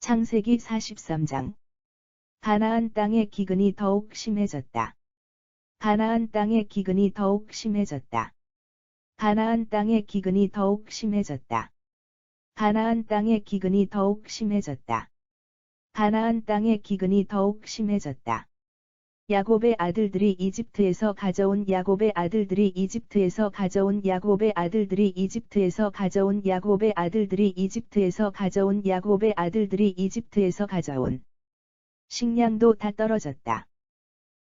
창세기 43장. 가나안 땅의 기근이 더욱 심해졌다. 가나안 땅의 기근이 더욱 심해졌다. 가나안 땅의 기근이 더욱 심해졌다. 가나안 땅의 기근이 더욱 심해졌다. 가나안 땅의 기근이 더욱 심해졌다. 야곱의 아들들이 이집트에서 가져온 야곱의 아들들이 이집트에서 가져온 야곱의 아들들이 이집트에서 가져온 야곱의 아들들이 이집트에서 가져온 야곱의 아들들이 이집트에서 가져온 식량도 다 떨어졌다.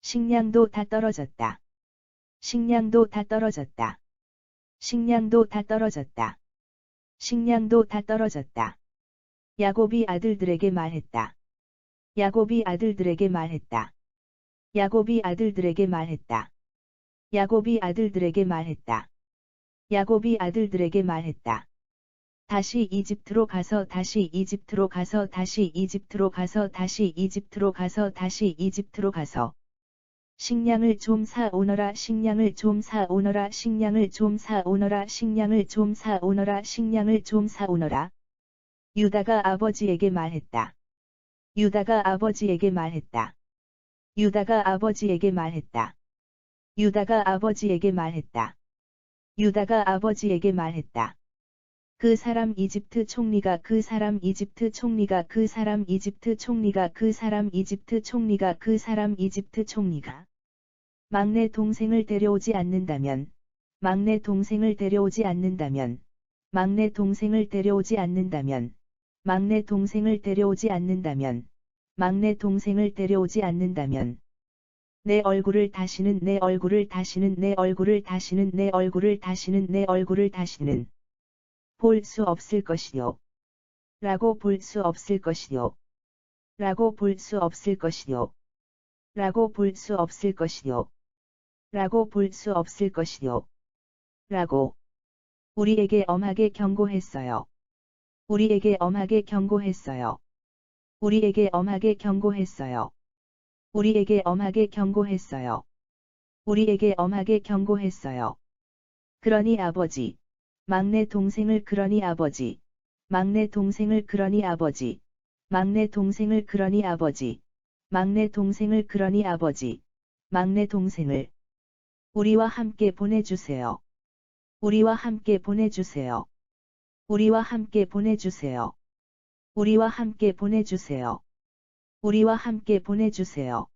식량도 다 떨어졌다. 식량도 다 떨어졌다. 식량도 다 떨어졌다. 식량도 다 떨어졌다. 야곱이 아들들에게 말했다. 야곱이 아들들에게 말했다. 야곱이 아들들에게 말했다. 야곱이 아들들에게 말했다. 야곱이 아들들에게 말했다. 다시 이집트로 가서 다시 이집트로 가서 다시 이집트로 가서 다시 이집트로 가서 다시 이집트로 가서 식량을 좀 사오너라 식량을 좀 사오너라 식량을 좀 사오너라 식량을 좀 사오너라 식량을 좀 사오너라. 유다가 아버지에게 말했다. 유다가 아버지에게 말했다. 유다가 아버지에게 말했다. 유다가 아버지에게 말했다. 유다가 아버지에게 말했다. 그 사람 이집트 총리가 그 사람 이집트 총리가 그 사람 이집트 총리가 그 사람 이집트 총리가 그 사람 이집트 총리가 막내 동생을 데려오지 않는다면 막내 동생을 데려오지 않는다면 막내 동생을 데려오지 않는다면 막내 동생을 데려오지 않는다면 막내 동생을 데려오지 않는다면 내 얼굴을 다시는 내 얼굴을 다시는 내 얼굴을 다시는 내 얼굴을 다시는 내 얼굴을 다시는 볼 수 없을 것이요. 라고 볼 수 없을 것이요. 라고 볼 수 없을 것이요. 라고 볼 수 없을 것이요. 라고 볼 수 없을 것이요. 라고 우리에게 엄하게 경고했어요. 우리에게 엄하게 경고했어요. 우리에게 엄하게 경고했어요. 우리에게 엄하게 경고했어요. 우리에게 엄하게 경고했어요. 그러니 아버지, 막내 동생을 그러니 아버지, 막내 동생을 그러니 아버지, 막내 동생을 그러니 아버지, 막내 동생을 그러니 아버지, 막내 동생을 우리와 함께 보내주세요. 우리와 함께 보내주세요. 우리와 함께 보내주세요. 우리와 함께 보내주세요. 우리와 함께 보내주세요.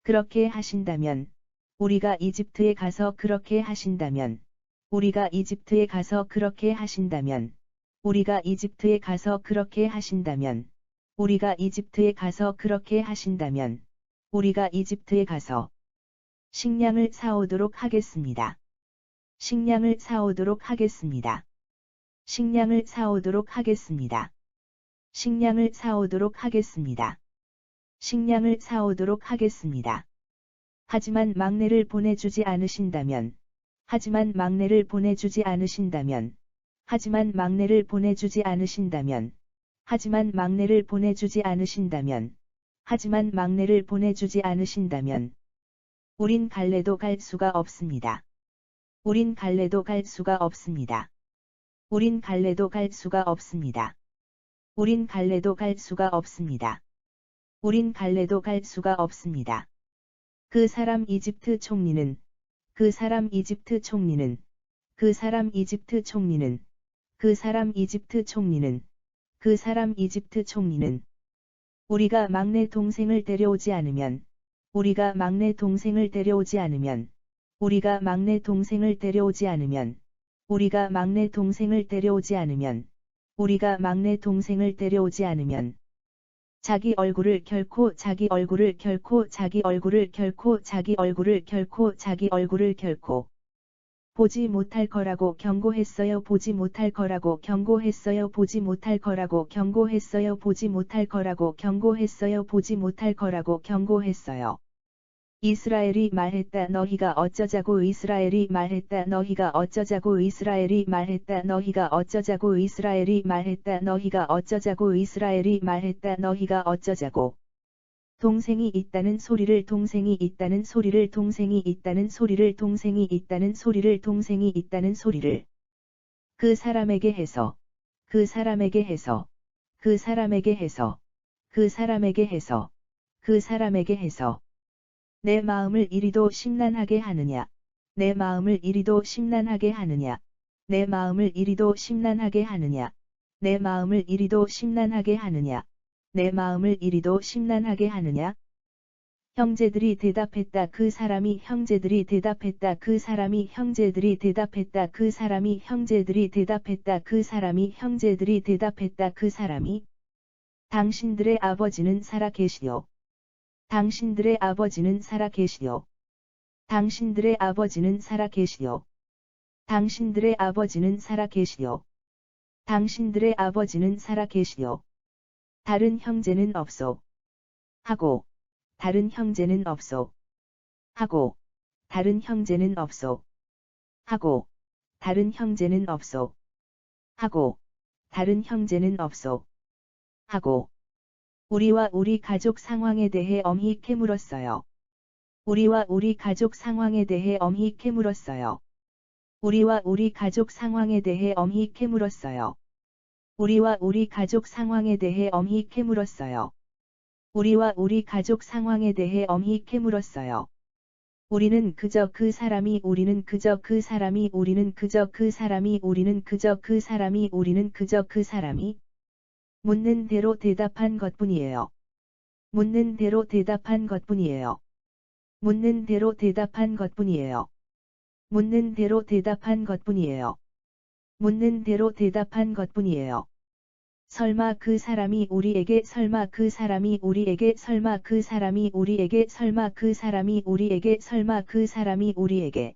그렇게 하신다면, 우리가 이집트에 가서 그렇게 하신다면, 우리가 이집트에 가서 그렇게 하신다면, 우리가 이집트에 가서 그렇게 하신다면, 우리가 이집트에 가서 그렇게 하신다면, 우리가 이집트에 가서 식량을 사오도록 하겠습니다. 식량을 사오도록 하겠습니다. 식량을 사오도록 하겠습니다. 식량을 사오도록 하겠습니다. 식량을 사오도록 하겠습니다. 하지만 막내를 보내주지 않으신다면, 하지만 막내를 보내주지 않으신다면, 하지만 막내를 보내주지 않으신다면, 하지만 막내를 보내주지 않으신다면, 하지만 막내를 보내주지 않으신다면, 우린 갈래도 갈 수가 없습니다. 우린 갈래도 갈 수가 없습니다. 우린 갈래도 갈 수가 없습니다. 우린 갈래도 갈 수가 없습니다. 우린 갈래도 갈 수가 없습니다. 그 사람 이집트 총리는 그 사람 이집트 총리는 그 사람 이집트 총리는 그 사람 이집트 총리는 그 사람 이집트 총리는 우리가 막내 동생을 데려오지 않으면 우리가 막내 동생을 데려오지 않으면 우리가 막내 동생을 데려오지 않으면 우리가 막내 동생을 데려오지 않으면 우리가 막내 동생을 데려오지 않으면 자기 얼굴을 결코 자기 얼굴을 결코 자기 얼굴을 결코 자기 얼굴을 결코 자기 얼굴을 결코 보지 못할 거라고 경고했어요. 보지 못할 거라고 경고했어요. 보지 못할 거라고 경고했어요. 보지 못할 거라고 경고했어요. 보지 못할 거라고 경고했어요. 이스라엘이 말했다. 너희가 어쩌자고. 이스라엘이 말했다. 너희가 어쩌자고. 이스라엘이 말했다. 너희가 어쩌자고. 이스라엘이 말했다. 너희가 어쩌자고. 이스라엘이 말했다. 너희가 어쩌자고. 동생이 있다는 소리를 동생이 있다는 소리를 동생이 있다는 소리를 동생이 있다는 소리를 동생이 있다는 소리를 그 사람에게 해서 그 사람에게 해서 그 사람에게 해서 그 사람에게 해서, 그 사람에게 해서. 내 마음을 이리도 심란하게 하느냐, 내 마음을 이리도 심란하게 하느냐, 내 마음을 이리도 심란하게 하느냐, 내 마음을 이리도 심란하게 하느냐, 내 마음을 이리도 심란하게 하느냐. 형제들이 대답했다. 그 사람이 형제들이 대답했다. 그 사람이 형제들이 대답했다. 그 사람이 형제들이 대답했다. 그 사람이 형제들이 대답했다. 그 사람이 당신들의 아버지는 살아 계시오. 당신들의 아버지는 살아 계시오. 당신들의 아버지는 살아 계시오. 당신들의 아버지는 살아 계시오. 당신들의 아버지는 살아 계시오. 다른 형제는 없소. 하고 다른 형제는 없소. 하고 다른 형제는 없소. 하고 다른 형제는 없소. 하고 다른 형제는 없소. 하고 우리와 우리 가족 상황에 대해 엄히 캐물었어요. 우리와 우리 가족 상황에 대해 엄히 캐물었어요. 우리와 우리 가족 상황에 대해 엄히 캐물었어요. 우리와 우리 가족 상황에 대해 엄히 캐물었어요. 우리와 우리 가족 상황에 대해 엄히 캐물었어요. 우리는 그저 그 사람이 우리는 그저 그 사람이 우리는 그저 그 사람이 우리는 그저 그 사람이 우리는 그저 그 사람이 묻는 대로 대답한 것뿐이에요. 묻는 대로 대답한 것뿐이에요. 묻는 대로 대답한 것뿐이에요. 묻는 대로 대답한 것뿐이에요. 묻는 대로 대답한 것뿐이에요. 설마 그 사람이 우리에게 설마 그 사람이 우리에게 설마 그 사람이 우리에게 설마 그 사람이 우리에게 설마 그 사람이 우리에게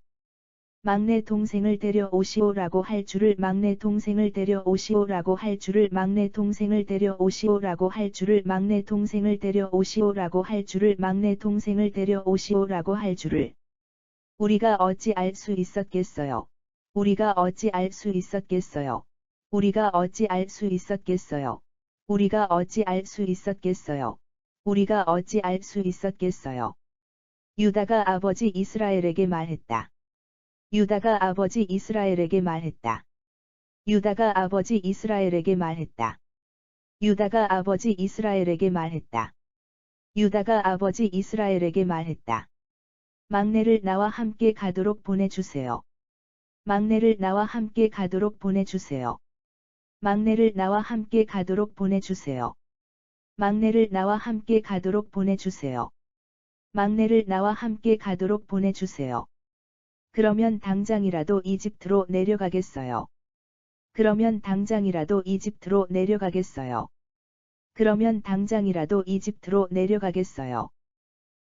막내 동생을 데려오시오라고 할 줄을 막내 동생을 데려오시오라고 할 줄을 막내 동생을 데려오시오라고 할 줄을 막내 동생을 데려오시오라고 할 줄을 막내 동생을 데려오시오라고 할 줄을 우리가 어찌 알 수 있었겠어요. 우리가 어찌 알 수 있었겠어요. 우리가 어찌 알 수 있었겠어요. 우리가 어찌 알 수 있었겠어요. 우리가 어찌 알 수 있었겠어요. 유다가 아버지 이스라엘에게 말했다. 유다가 아버지 이스라엘에게 말했다. 유다가 아버지 이스라엘에게 말했다. 유다가 아버지 이스라엘에게 말했다. 유다가 아버지 이스라엘에게 말했다. 막내를 나와 함께 가도록 보내주세요. 막내를 나와 함께 가도록 보내주세요. 막내를 나와 함께 가도록 보내주세요. 막내를 나와 함께 가도록 보내주세요. 막내를 나와 함께 가도록 보내주세요. 그러면 당장이라도 이집트로 내려가겠어요. 그러면 당장이라도 이집트로 내려가겠어요. 그러면 당장이라도 이집트로 내려가겠어요.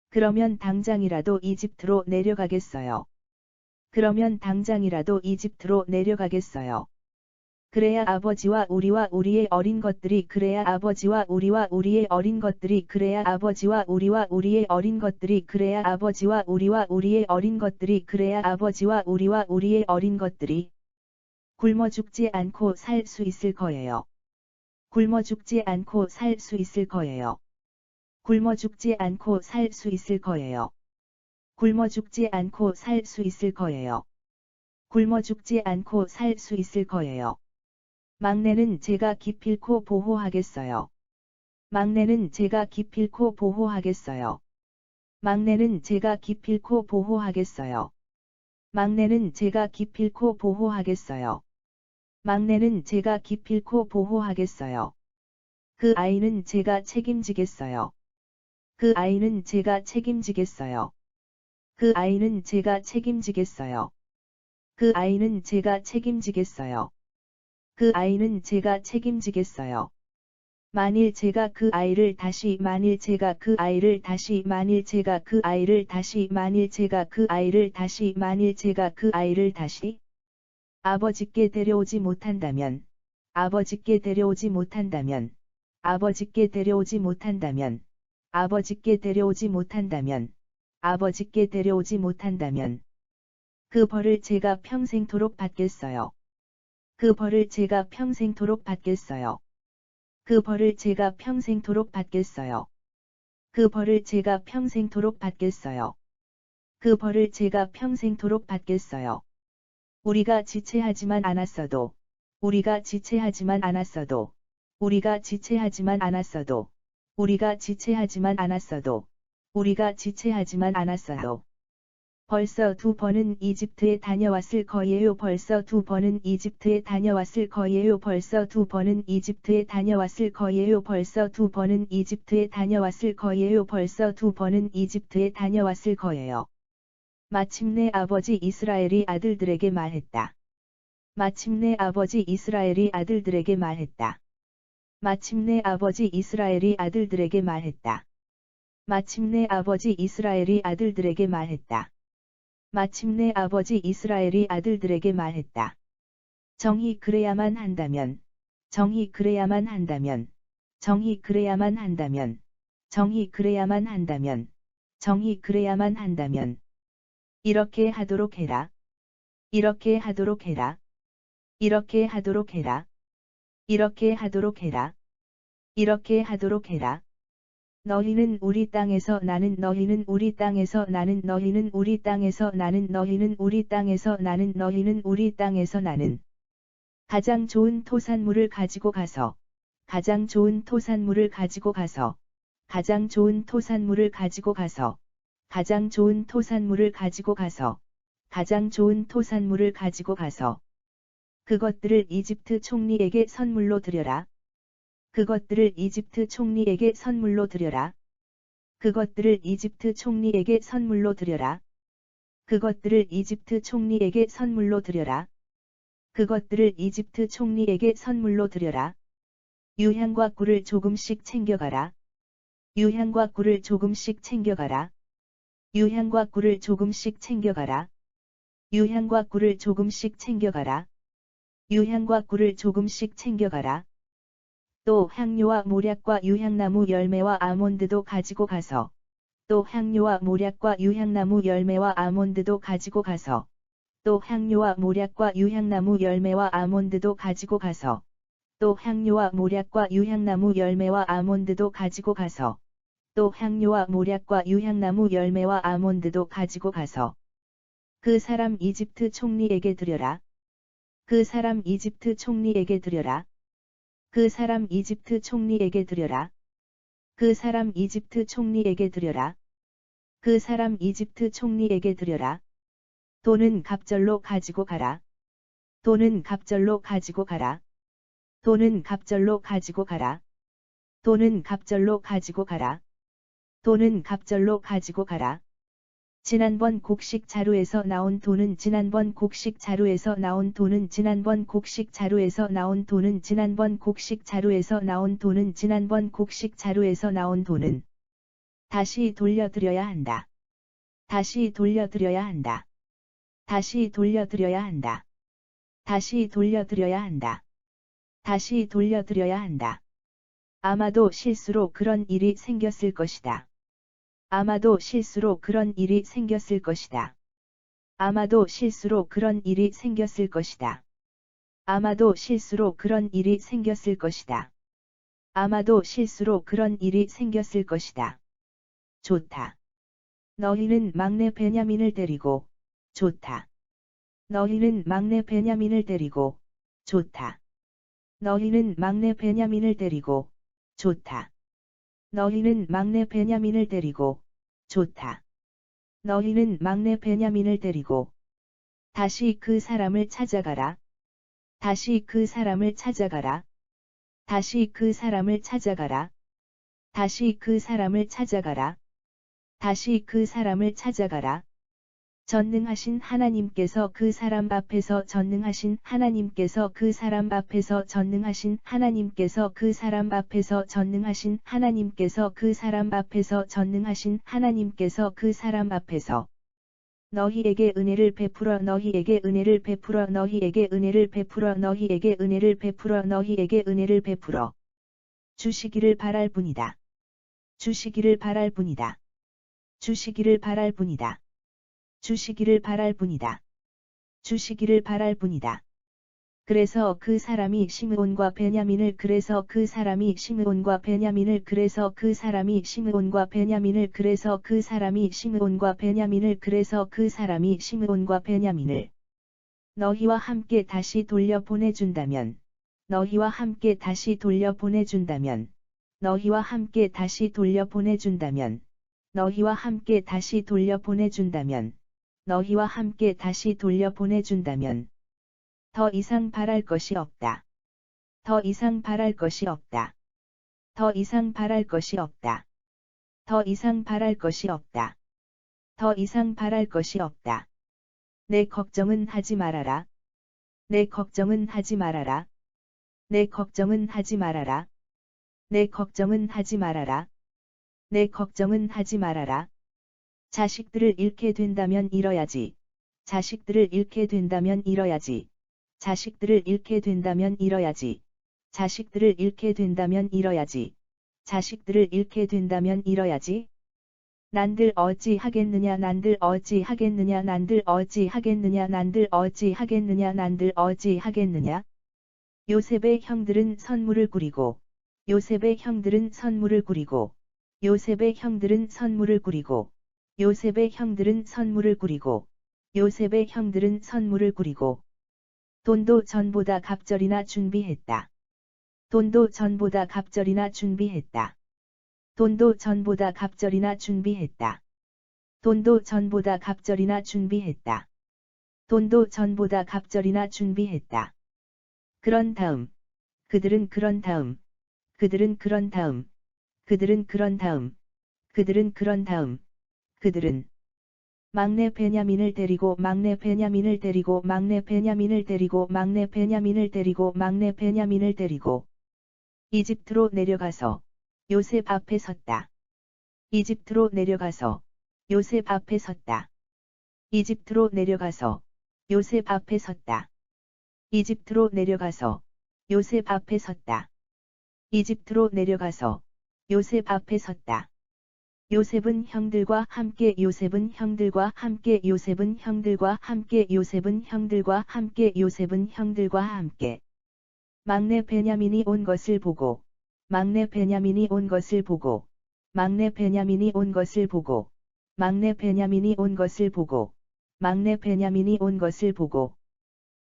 그러면 당장이라도 이집트로 내려가겠어요. 그러면 당장이라도 이집트로 내려가겠어요. 그래야 아버지와 우리와 우리의 어린 것들이 그래야 아버지와 우리와 우리의 어린 것들이 그래야 아버지와 우리와 우리의 어린 것들이 그래야 아버지와 우리와 우리의 어린 것들이 그래야 아버지와 우리와 우리의 어린 것들이 굶어 죽지 않고 살 수 있을 거예요. 굶어 죽지 않고 살 수 있을 거예요. 굶어 죽지 않고 살 수 있을 거예요. 굶어 죽지 않고 살 수 있을 거예요. 굶어 죽지 않고 살 수 있을 거예요. 막내는 제가 기필코 보호하겠어요. 막내는 제가 기필코 보호하겠어요. 막내는 제가 기필코 보호하겠어요. 막내는 제가 기필코 보호하겠어요. 막내는 제가 기필코 보호하겠어요. 그 아이는 제가 책임지겠어요. 그 아이는 제가 책임지겠어요. 그 아이는 제가 책임지겠어요. 그 아이는 제가 책임지겠어요. 그 아이는 제가 책임지겠어요. 만일 제가 그 아이를 다시 만일 제가 그 아이를 다시 만일 제가 그 아이를 다시 만일 제가 그 아이를 다시 만일 제가 그 아이를 다시 아버지께 데려오지 못한다면 아버지께 데려오지 못한다면 아버지께 데려오지 못한다면 아버지께 데려오지 못한다면 아버지께 데려오지 못한다면 그 벌을 제가 평생토록 받겠어요. 그 벌을 제가 평생토록 받겠어요. 그 벌을 제가 평생토록 받겠어요. 그 벌을 제가 평생토록 받겠어요. 그 벌을 제가 평생토록 받겠어요. 우리가 지체하지만 않았어도, 우리가 지체하지만 않았어도, 우리가 지체하지만 않았어도, 우리가 지체하지만 않았어도 벌써 2번은 이집트에 다녀왔을 거예요. 벌써 2번은 이집트에 다녀왔을 거예요. 벌써 2번은 이집트에 다녀왔을 거예요. 벌써 2번은 이집트에 다녀왔을 거예요. 벌써 2번은 이집트에 다녀왔을 거예요. 마침내 아버지 이스라엘이 아들들에게 말했다. 마침내 아버지 이스라엘이 아들들에게 말했다. 마침내 아버지 이스라엘이 아들들에게 말했다. 마침내 아버지 이스라엘이 아들들에게 말했다. 마침내 아버지 이스라엘이 아들들에게 말했다. 정이 그래야만 한다면, 정이 그래야만 한다면, 정이 그래야만 한다면, 정이 그래야만 한다면, 정이 그래야만 한다면, 이렇게 하도록 해라. 이렇게 하도록 해라. 이렇게 하도록 해라. 이렇게 하도록 해라. 이렇게 하도록 해라. 너희는 우리 땅에서 나는 너희는 우리 땅에서 나는 너희는 우리 땅에서 나는 너희는 우리 땅에서 나는 너희는 우리 땅에서 나는 가장 좋은 토산물을 가지고 가서 가장 좋은 토산물을 가지고 가서 가장 좋은 토산물을 가지고 가서 가장 좋은 토산물을 가지고 가서 가장 좋은 토산물을 가지고 가서 그것들을 이집트 총리에게 선물로 드려라. 그것들을 이집트 총리에게 선물로 드려라. 그것들을 이집트 총리에게 선물로 드려라. 그것들을 이집트 총리에게 선물로 드려라. 그것들을 이집트 총리에게 선물로 드려라. 유향과 꿀을 조금씩 챙겨가라. 유향과 꿀을 조금씩 챙겨가라. 유향과 꿀을 조금씩 챙겨가라. 유향과 꿀을 조금씩 챙겨가라. 유향과 꿀을 조금씩 챙겨가라. 또 향료와 모략과 유향나무 열매와 아몬드도 가지고 가서 또 향료와 모략과 유향나무 열매와 아몬드도 가지고 가서 또 향료와 모략과 유향나무 열매와 아몬드도 가지고 가서 또 향료와 모략과 유향나무 열매와 아몬드도 가지고 가서 또 향료와 모략과 유향나무 열매와 아몬드도 가지고 가서 그 사람 이집트 총리에게 드려라. 그 사람 이집트 총리에게 드려라. 그 사람 이집트 총리에게 드려라. 그 사람 이집트 총리에게 드려라. 그 사람 이집트 총리에게 드려라. 돈은 갑절로 가지고 가라. 돈은 갑절로 가지고 가라. 돈은 갑절로 가지고 가라. 돈은 갑절로 가지고 가라. 돈은 갑절로 가지고 가라. 지난번 곡식 자루에서 나온 돈은 지난번 곡식 자루에서 나온 돈은 지난번 곡식 자루에서 나온 돈은 지난번 곡식 자루에서 나온 돈은 지난번 곡식 자루에서 나온 돈은 다시 돌려드려야 한다. 다시 돌려드려야 한다. 다시 돌려드려야 한다. 다시 돌려드려야 한다. 다시 돌려드려야 한다. 아마도 실수로 그런 일이 생겼을 것이다. 아마도 실수로 그런 일이 생겼을 것이다. 아마도 실수로 그런 일이 생겼을 것이다. 아마도 실수로 그런 일이 생겼을 것이다. 아마도 실수로 그런 일이 생겼을 것이다. 좋다. 너희는 막내 베냐민을 데리고 좋다. 너희는 막내 베냐민을 데리고 좋다. 너희는 막내 베냐민을 데리고 좋다. 너희는 막내 베냐민을 데리고 좋다. 너희는 막내 베냐민을 데리고 다시 그 사람을 찾아가라. 다시 그 사람을 찾아가라. 다시 그 사람을 찾아가라. 다시 그 사람을 찾아가라. 다시 그 사람을 찾아가라. 전능하신 하나님께서 그 사람 앞에서 전능하신 하나님께서 그 사람 앞에서 전능하신 하나님께서 그 사람 앞에서 전능하신 하나님께서 그 사람 앞에서 전능하신 하나님께서 그 사람 앞에서 너희에게 은혜를 베풀어 너희에게 은혜를 베풀어 너희에게 은혜를 베풀어 너희에게 은혜를 베풀어 너희에게 은혜를 베풀어 주시기를 바랄 뿐이다. 주시기를 바랄 뿐이다. 주시기를 바랄 뿐이다. 주시기를 바랄 뿐이다. 주시기를 바랄 뿐이다. 그래서 그 사람이 시므온과 베냐민을 그래서 그 사람이 시므온과 베냐민을 그래서 그 사람이 시므온과 베냐민을 그래서 그 사람이 시므온과 베냐민을 그래서 그 사람이 시므온과 베냐민을 너희와 함께 다시 돌려 보내준다면 너희와 함께 다시 돌려 보내준다면 너희와 함께 다시 돌려보내준다면, 너희와 함께 다시 돌려보내준다면, 너희와 함께 다시 돌려보내준다면, 더 이상 바랄 것이 없다. 더 이상 바랄 것이 없다. 더 이상 바랄 것이 없다. 더 이상 바랄 것이 없다. 더 이상 바랄 것이 없다. 내 걱정은 하지 말아라. 내 걱정은 하지 말아라. 내 걱정은 하지 말아라. 내 걱정은 하지 말아라. 내 걱정은 하지 말아라. 자식들을 잃게 된다면 잃어야지. 자식들을 잃게 된다면 잃어야지. 자식들을 잃게 된다면 잃어야지. 자식들을 잃게 된다면 잃어야지. 자식들을 잃게 된다면 잃어야지. 난들 어찌 하겠느냐 난들 어찌 하겠느냐 난들 어찌 하겠느냐 난들 어찌 하겠느냐 난들 어찌 하겠느냐. 요셉의 형들은 선물을 꾸리고 요셉의 형들은 선물을 꾸리고 요셉의 형들은 선물을 꾸리고 요셉의 형들은 선물을 꾸리고 요셉의 형들은 선물을 꾸리고 돈도 전보다 갑절이나 준비했다. 돈도 전보다 갑절이나 준비했다. 돈도 전보다 갑절이나 준비했다. 돈도 전보다 갑절이나 준비했다. 돈도 전보다 갑절이나 준비했다. 그런 다음, 그들은 그런 다음, 그들은 그런 다음, 그들은 그런 다음, 그들은 그런 다음, 그들은 막내 베냐민을 데리고 막내 베냐민을 데리고 막내 베냐민을 데리고 막내 베냐민을 데리고 막내 베냐민을 데리고 이집트로 내려가서 요셉 앞에 섰다. 이집트로 내려가서 요셉 앞에 섰다. 이집트로 내려가서 요셉 앞에 섰다. 이집트로 내려가서 요셉 앞에 섰다. 이집트로 내려가서 요셉 앞에 섰다. 요셉은 형들과 함께 요셉은 형들과 함께 요셉은 형들과 함께 요셉은 형들과 함께 요셉은 형들과 함께 막내 베냐민이 온 것을 보고 막내 베냐민이 온 것을 보고 막내 베냐민이 온 것을 보고 막내 베냐민이 온 것을 보고 막내 베냐민이 온 것을 보고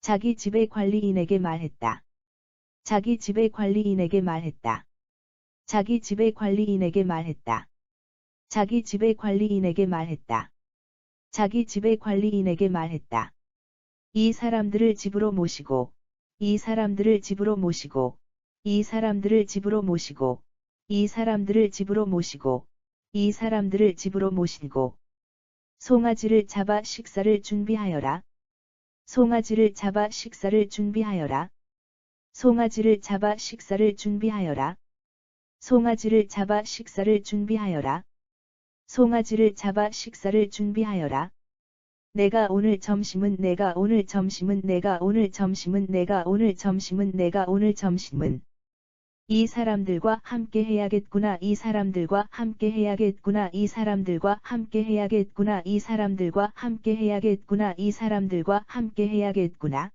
자기 집의 관리인에게 말했다. 자기 집의 관리인에게 말했다. 자기 집의 관리인에게 말했다. 자기 집의 관리인에게 말했다. 자기 집의 관리인에게 말했다. 이 사람들을 집으로 모시고 이 사람들을 집으로 모시고 이 사람들을 집으로 모시고 이 사람들을 집으로 모시고 이 사람들을 집으로 모시고 송아지를 잡아 식사를 준비하여라. 송아지를 잡아 식사를 준비하여라. 송아지를 잡아 식사를 준비하여라. 송아지를 잡아 식사를 준비하여라. 송아지를 잡아 식사를 준비하여라. 내가 오늘 점심은 내가 오늘 점심은 내가 오늘 점심은 내가 오늘 점심은 내가 오늘 점심은 이 사람들과 함께 해야겠구나. 이 사람들과 함께 해야겠구나. 이 사람들과 함께 해야겠구나. 이 사람들과 함께 해야겠구나. 이 사람들과 함께 해야겠구나.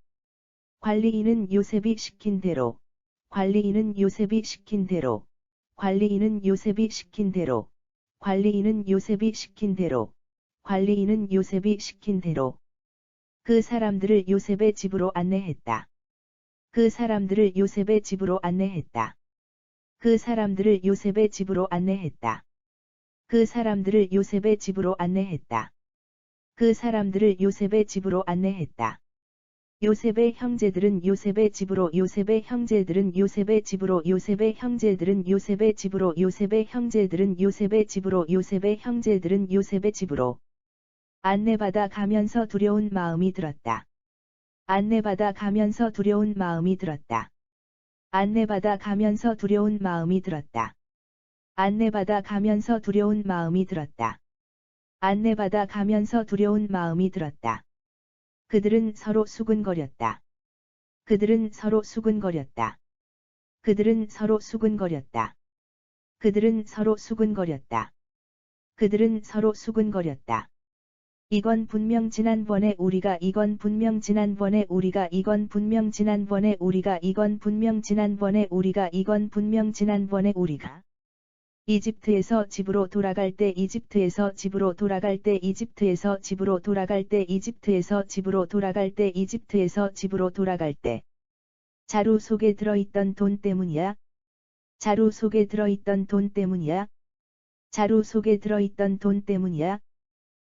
관리인은 요셉이 시킨 대로 관리인은 요셉이 시킨 대로 관리인은 요셉이 시킨 대로 관리인은 요셉이 시킨 대로 관리인은 요셉이 시킨 대로 그 사람들을 요셉의 집으로 안내했다. 그 사람들을 요셉의 집으로 안내했다. 그 사람들을 요셉의 집으로 안내했다. 그 사람들을 요셉의 집으로 안내했다. 그 사람들을 요셉의 집으로 안내했다. 요셉의 형제들은 요셉의 집으로 요셉의 형제들은 요셉의 집으로 요셉의 형제들은 요셉의 집으로 요셉의 형제들은 요셉의 집으로 요셉의 형제들은 요셉의 집으로 안내받아 가면서 두려운 마음이 들었다. 안내받아 가면서 두려운 마음이 들었다. 안내받아 가면서 두려운 마음이 들었다. 안내받아 가면서 두려운 마음이 들었다. 안내받아 가면서 두려운 마음이 들었다. 그들은 서로 수근거렸다. 그들은 서로 수근거렸다. 그들은 서로 수근거렸다. 그들은 서로 수근거렸다. 그들은 서로 수근거렸다. 이건 분명 지난번에 우리가 이건 분명 지난번에 우리가 이건 분명 지난번에 우리가 이건 분명 지난번에 우리가 이건 분명 지난번에 우리가 이집트에서 집으로 돌아갈 때 이집트에서 집으로 돌아갈 때 이집트에서 집으로 돌아갈 때 이집트에서 집으로 돌아갈 때 이집트에서 집으로 돌아갈 때 자루 속에 들어있던 돈 때문이야. 자루 속에 들어있던 돈 때문이야. 자루 속에 들어있던 돈 때문이야.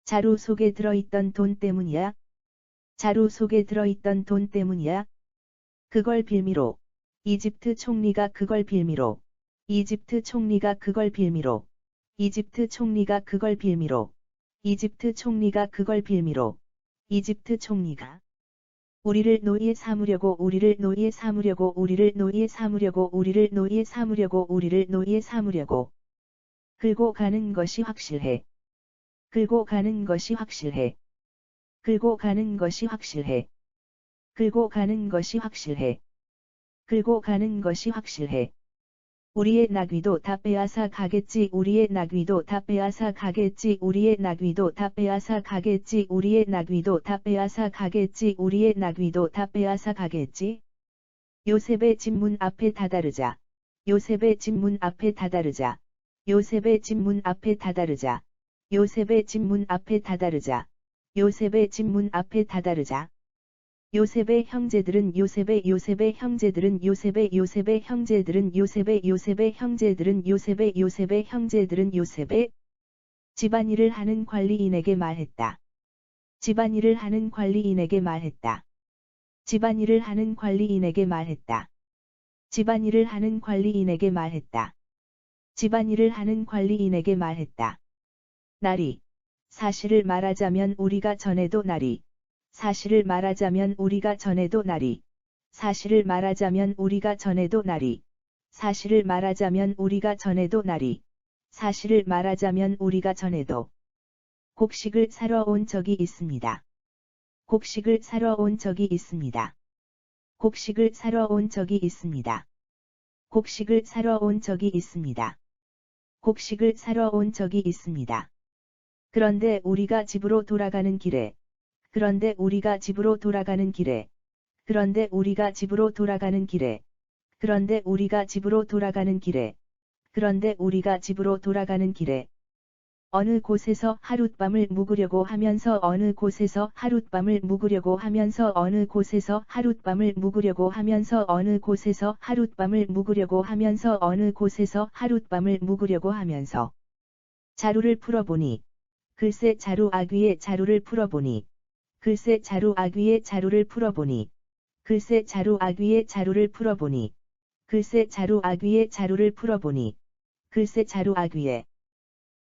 자루 속에 들어있던 돈 때문이야. 자루 속에 들어있던 돈 때문이야. 그걸 빌미로. 이집트 총리가 그걸 빌미로. 이집트 총리가 그걸 빌미로. 이집트 총리가 그걸 빌미로. 이집트 총리가 그걸 빌미로. 이집트 총리가 우리를 노예 삼으려고 우리를 노예 삼으려고 우리를 노예 삼으려고 우리를 노예 삼으려고 우리를 노예 삼으려고 긁고 가는 것이 확실해. 긁고 가는 것이 확실해. 긁고 가는 것이 확실해. 긁고 가는 것이 확실해. 긁고 가는 것이 확실해. 우리의 나귀도 다 빼앗아 가겠지. 우리의 나귀도 다 빼앗아 가겠지. 우리의 나귀도 다 빼앗아 가겠지. 우리의 나귀도 다 빼앗아 가겠지. 우리의 나귀도 다 빼앗아 가겠지. 요셉의 집 문 앞에 다다르자. 요셉의 집 문 앞에 다다르자. 요셉의 집 문 앞에 다다르자. 요셉의 집 문 앞에 다다르자. 요셉의 집 문 앞에 다다르자. 요셉의 형제들은 요셉의 형제들은 요셉의 형제들은 요셉의 형제들은 요셉의 형제들은 요셉의 집안일을 하는 관리인에게 말했다. 집안일을 하는 관리인에게 말했다. 집안일을 하는 관리인에게 말했다. 집안일을 하는 관리인에게 말했다. 집안일을 하는 관리인에게 말했다. 나리. 사실을 말하자면 우리가 전에도 나리. 사실을 말하자면 우리가 전에도 나리. 사실을 말하자면 우리가 전에도 나리. 사실을 말하자면 우리가 전에도 나리. 사실을 말하자면 우리가 전에도 곡식을 사러 온 적이 있습니다. 곡식을 사러 온 적이 있습니다. 곡식을 사러 온 적이 있습니다. 곡식을 사러 온 적이 있습니다. 곡식을 사러 온 적이 있습니다. 그런데 우리가 집으로 돌아가는 길에 그런데 우리가 집으로 돌아가는 길에 그런데 우리가 집으로 돌아가는 길에 그런데 우리가 집으로 돌아가는 길에 그런데 우리가 집으로 돌아가는 길에 어느 곳에서 하룻밤을 묵으려고 하면서 어느 곳에서 하룻밤을 묵으려고 하면서 어느 곳에서 하룻밤을 묵으려고 하면서 어느 곳에서 하룻밤을 묵으려고 하면서 어느 곳에서 하룻밤을 묵으려고 하면서 자루를 풀어보니 글쎄 자루 아귀에 자루를 풀어보니 글쎄 자루 아귀에 자루를 풀어보니 글쎄 자루 아귀에 자루를 풀어보니 글쎄 자루 아귀에 자루를 풀어보니 글쎄 자루 아귀에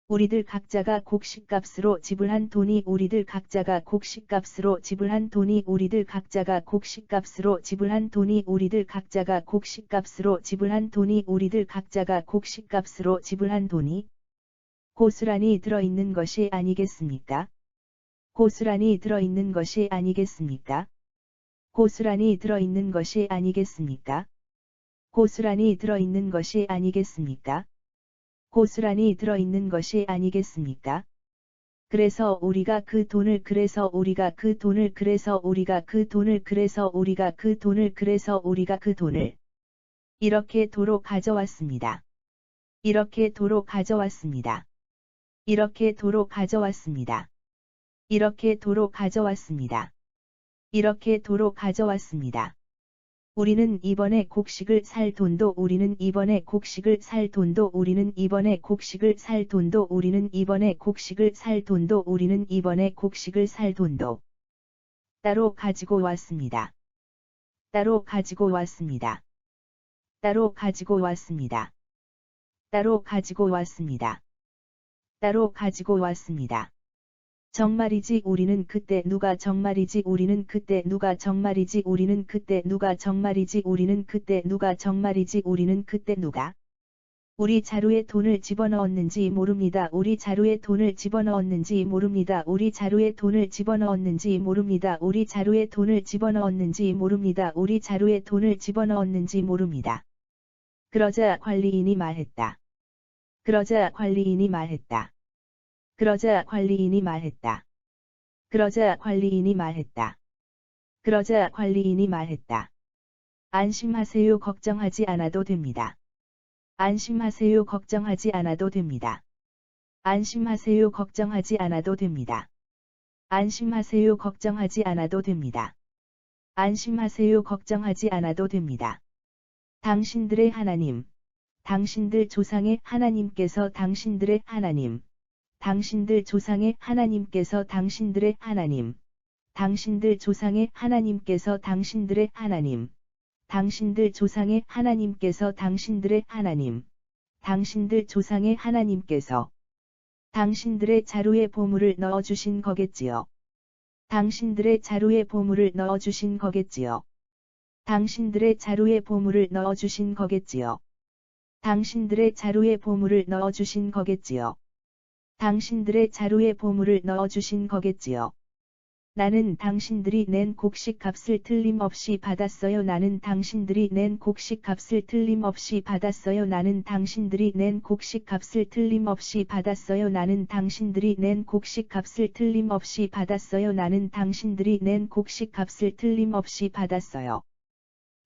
우리들 각자가 곡식값으로 지불한 돈이 우리들 각자가 곡식값으로 지불한 돈이 우리들 각자가 곡식값으로 지불한 돈이 우리들 각자가 곡식값으로 지불한 돈이 우리들 각자가 곡식값으로 지불한 돈이 고스란히 들어있는 것이 아니겠습니까? 고스란히 들어있는 것이 아니겠습니까? 고스란히 들어있는 것이 아니겠습니까? 고스란히 들어있는 것이 아니겠습니까? 고스란히 들어있는 것이 아니겠습니까? 그래서 우리가 그 돈을 그래서 우리가 그 돈을 그래서 우리가 그 돈을 그래서 우리가 그 돈을 그래서 우리가 그 돈을 이렇게 도로 가져왔습니다. 이렇게 도로 가져왔습니다. 이렇게 도로 가져왔습니다. 이렇게 도로 가져왔습니다. 이렇게 도로 가져왔습니다. 우리는 이번에 곡식을 살 돈도 우리는 이번에 곡식을 살 돈도 우리는 이번에 곡식을 살 돈도 우리는 이번에 곡식을 살 돈도 우리는 이번에 곡식을 살 돈도 따로 가지고 왔습니다. 따로 가지고 왔습니다. 따로 가지고 왔습니다. 따로 가지고 왔습니다. 따로 가지고 왔습니다. 정말이지 우리는 그때 누가 정말이지 우리는 그때 누가 정말이지 우리는 그때 누가 정말이지 우리는 그때 누가 정말이지 우리는 그때 누가 우리 자루에 돈을 집어넣었는지 모릅니다. 우리 자루에 돈을 집어넣었는지 모릅니다. 우리 자루에 돈을 집어넣었는지 모릅니다. 우리 자루에 돈을 집어넣었는지 모릅니다. 우리 자루에 돈을 집어넣었는지 모릅니다. 그러자 관리인이 말했다. 그러자 관리인이 말했다. 그러자 관리인이 말했다. 그러자 관리인이 말했다. 그러자 관리인이 말했다. 안심하세요. 걱정하지 않아도 됩니다. 안심하세요. 걱정하지 않아도 됩니다. 안심하세요. 걱정하지 않아도 됩니다. 안심하세요. 걱정하지 않아도 됩니다. 안심하세요. 걱정하지 않아도 됩니다. 당신들의 하나님, 당신들 조상의 하나님께서 당신들의 하나님, 당신들 조상의 하나님께서 당신들의 하나님, 당신들 조상의 하나님께서 당신들의 하나님, 당신들 조상의 하나님께서 당신들의 하나님, 당신들 조상의 하나님께서 당신들의 자루에 보물을 넣어주신 거겠지요. 당신들의 자루에 보물을 넣어주신 거겠지요. 당신들의 자루에 보물을 넣어주신 거겠지요. 당신들의 자루에 보물을 넣어주신 거겠지요. 당신들의 자루에 보물을 넣어주신 거겠지요. 나는 당신들이 낸 곡식 값을 틀림없이 받았어요. 나는 당신들이 낸 곡식 값을 틀림없이 받았어요. 나는 당신들이 낸 곡식 값을 틀림없이 받았어요. 나는 당신들이 낸 곡식 값을 틀림없이 받았어요. 나는 당신들이 낸 곡식 값을 틀림없이 받았어요.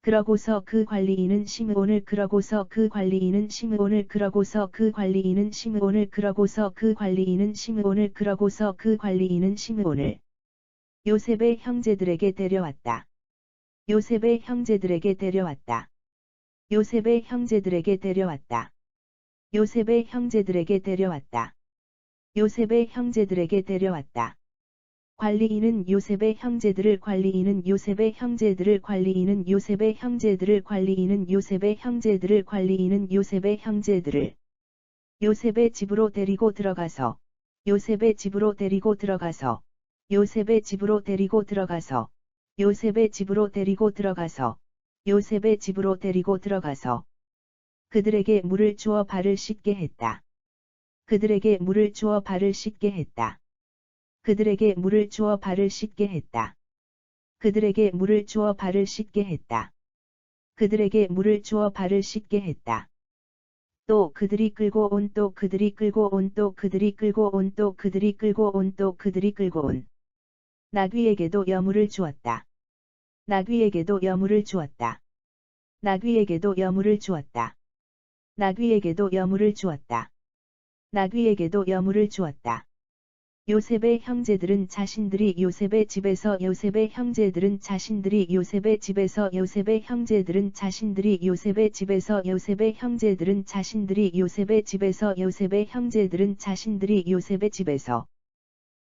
그러고서 그 관리인은 시므온을 그러고서 그 관리인은 시므온을 그러고서 그 관리인은 시므온을 그러고서 그 관리인은 시므온을 그러고서 그 관리인은 시므온을 요셉의 형제들에게 데려왔다. 요셉의 형제들에게 데려왔다. 요셉의 형제들에게 데려왔다. 요셉의 형제들에게 데려왔다. 요셉의 형제들에게 데려왔다. 관리인은 요셉의 형제들을 관리인은 요셉의 형제들을 관리인은 요셉의 형제들을 관리인은 요셉의 형제들을 관리인은 요셉의 형제들을 요셉의 집으로 데리고 들어가서 요셉의 집으로 데리고 들어가서 요셉의 집으로 데리고 들어가서 요셉의 집으로 데리고 들어가서 요셉의 집으로 데리고 들어가서 그들에게 물을 주어 발을 씻게 했다. 그들에게 물을 주어 발을 씻게 했다. 그들에게 물을 주어 발을 씻게 했다. 그들에게 물을 주어 발을 씻게 했다. 그들에게 물을 주어 발을 씻게 했다. 또 그들이 끌고 온 또 그들이 끌고 온 또 그들이 끌고 온 또 그들이 끌고 온 또 그들이 끌고 온 나귀에게도 여물을 주었다. 나귀에게도 여물을 주었다. 나귀에게도 여물을 주었다. 나귀에게도 여물을 주었다. 나귀에게도 여물을 주었다. 요셉의 형제들은 자신들이 요셉의 집에서 요셉의 형제들은 자신들이 요셉의 집에서 요셉의 형제들은 자신들이 요셉의 집에서 요셉의 형제들은 자신들이 요셉의 집에서 요셉의 형제들은 자신들이 요셉의 집에서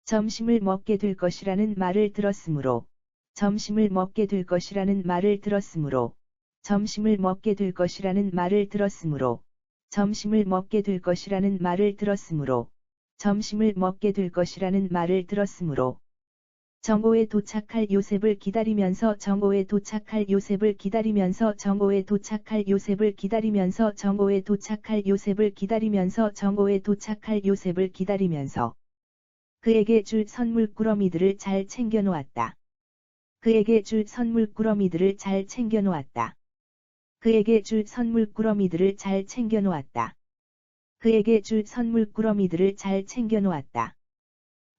점심을 먹게 될 것이라는 말을 들었으므로 점심을 먹게 될 것이라는 말을 들었으므로 점심을 먹게 될 것이라는 말을 들었으므로 점심을 먹게 될 것이라는 말을 들었으므로 점심을 먹게 될 것이라는 말을 들었으므로 정오에 도착할 요셉을 기다리면서 정오에 도착할 요셉을 기다리면서 정오에 도착할 요셉을 기다리면서 정오에 도착할 요셉을 기다리면서 정오에 도착할 요셉을 기다리면서 그에게 줄 선물 꾸러미들을 잘 챙겨 놓았다. 그에게 줄 선물 꾸러미들을 잘 챙겨 놓았다. 그에게 줄 선물 꾸러미들을 잘 챙겨 놓았다. 그에게 줄 선물 꾸러미들을 잘 챙겨 놓았다.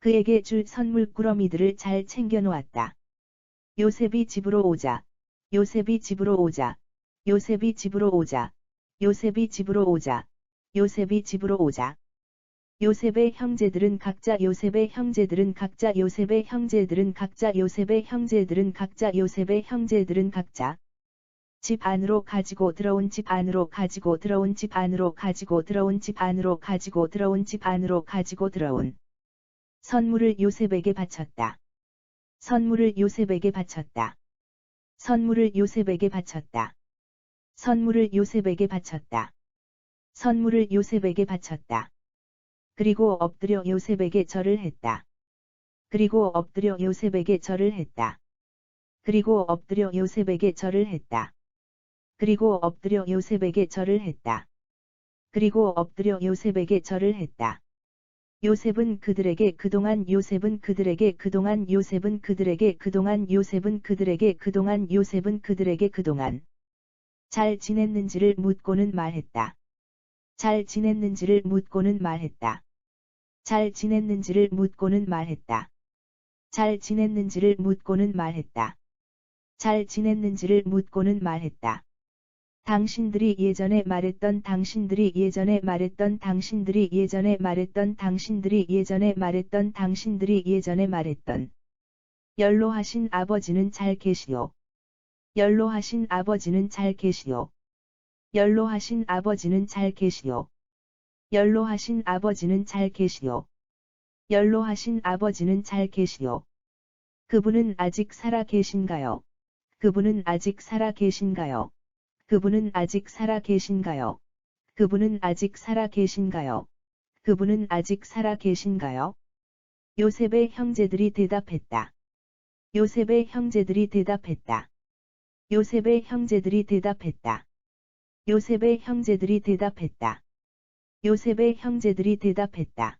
그에게 줄 선물 꾸러미들을 잘 챙겨 놓았다. 요셉이 집으로 오자. 요셉이 집으로 오자. 요셉이 집으로 오자. 요셉이 집으로 오자. 요셉이 집으로 오자. 요셉의 형제들은 각자 요셉의 형제들은 각자 요셉의 형제들은 각자 요셉의 형제들은 각자 요셉의 형제들은 각자 집 안으로 가지고 들어온 집 안으로 가지고 들어온 집 안으로 가지고 들어온 집 안으로 가지고 들어온 집 안으로 가지고 들어온 선물을 요셉에게 바쳤다. 선물을 요셉에게 바쳤다. 선물을 요셉에게 바쳤다. 선물을 요셉에게 바쳤다. 선물을 요셉에게 바쳤다. 그리고 엎드려 요셉에게 절을 했다. 그리고 엎드려 요셉에게 절을 했다. 그리고 엎드려 요셉에게 절을 했다. 그리고 엎드려 요셉에게 절을 했다. 그리고 엎드려 요셉에게 절을 했다. 요셉은 그들에게 그동안 요셉은 그들에게 그동안 요셉은 그들에게 그동안 요셉은 그들에게 그동안 요셉은 그들에게 그동안 잘 지냈는지를 묻고는 말했다. 잘 지냈는지를 묻고는 말했다. 잘 지냈는지를 묻고는 말했다. 잘 지냈는지를 묻고는 말했다. 잘 지냈는지를 묻고는 말했다. 당신들이 예전에 말했던 당신들이 예전에 말했던 당신들이 예전에 말했던 당신들이 예전에 말했던 당신들이 예전에 말했던 연로하신 아버지는 잘 계시오. 연로하신 아버지는 잘 계시오. 연로하신 아버지는 잘 계시오. 연로하신 아버지는 잘 계시오. 연로하신 아버지는 잘 계시오. 그분은 아직 살아 계신가요? 그분은 아직 살아 계신가요? 그분은 아직 살아 계신가요? 그분은 아직 살아 계신가요? 그분은 아직 살아 계신가요? 요셉의 형제들이 대답했다. 요셉의 형제들이 대답했다. 요셉의 형제들이 대답했다. 요셉의 형제들이 대답했다. 요셉의 형제들이 대답했다.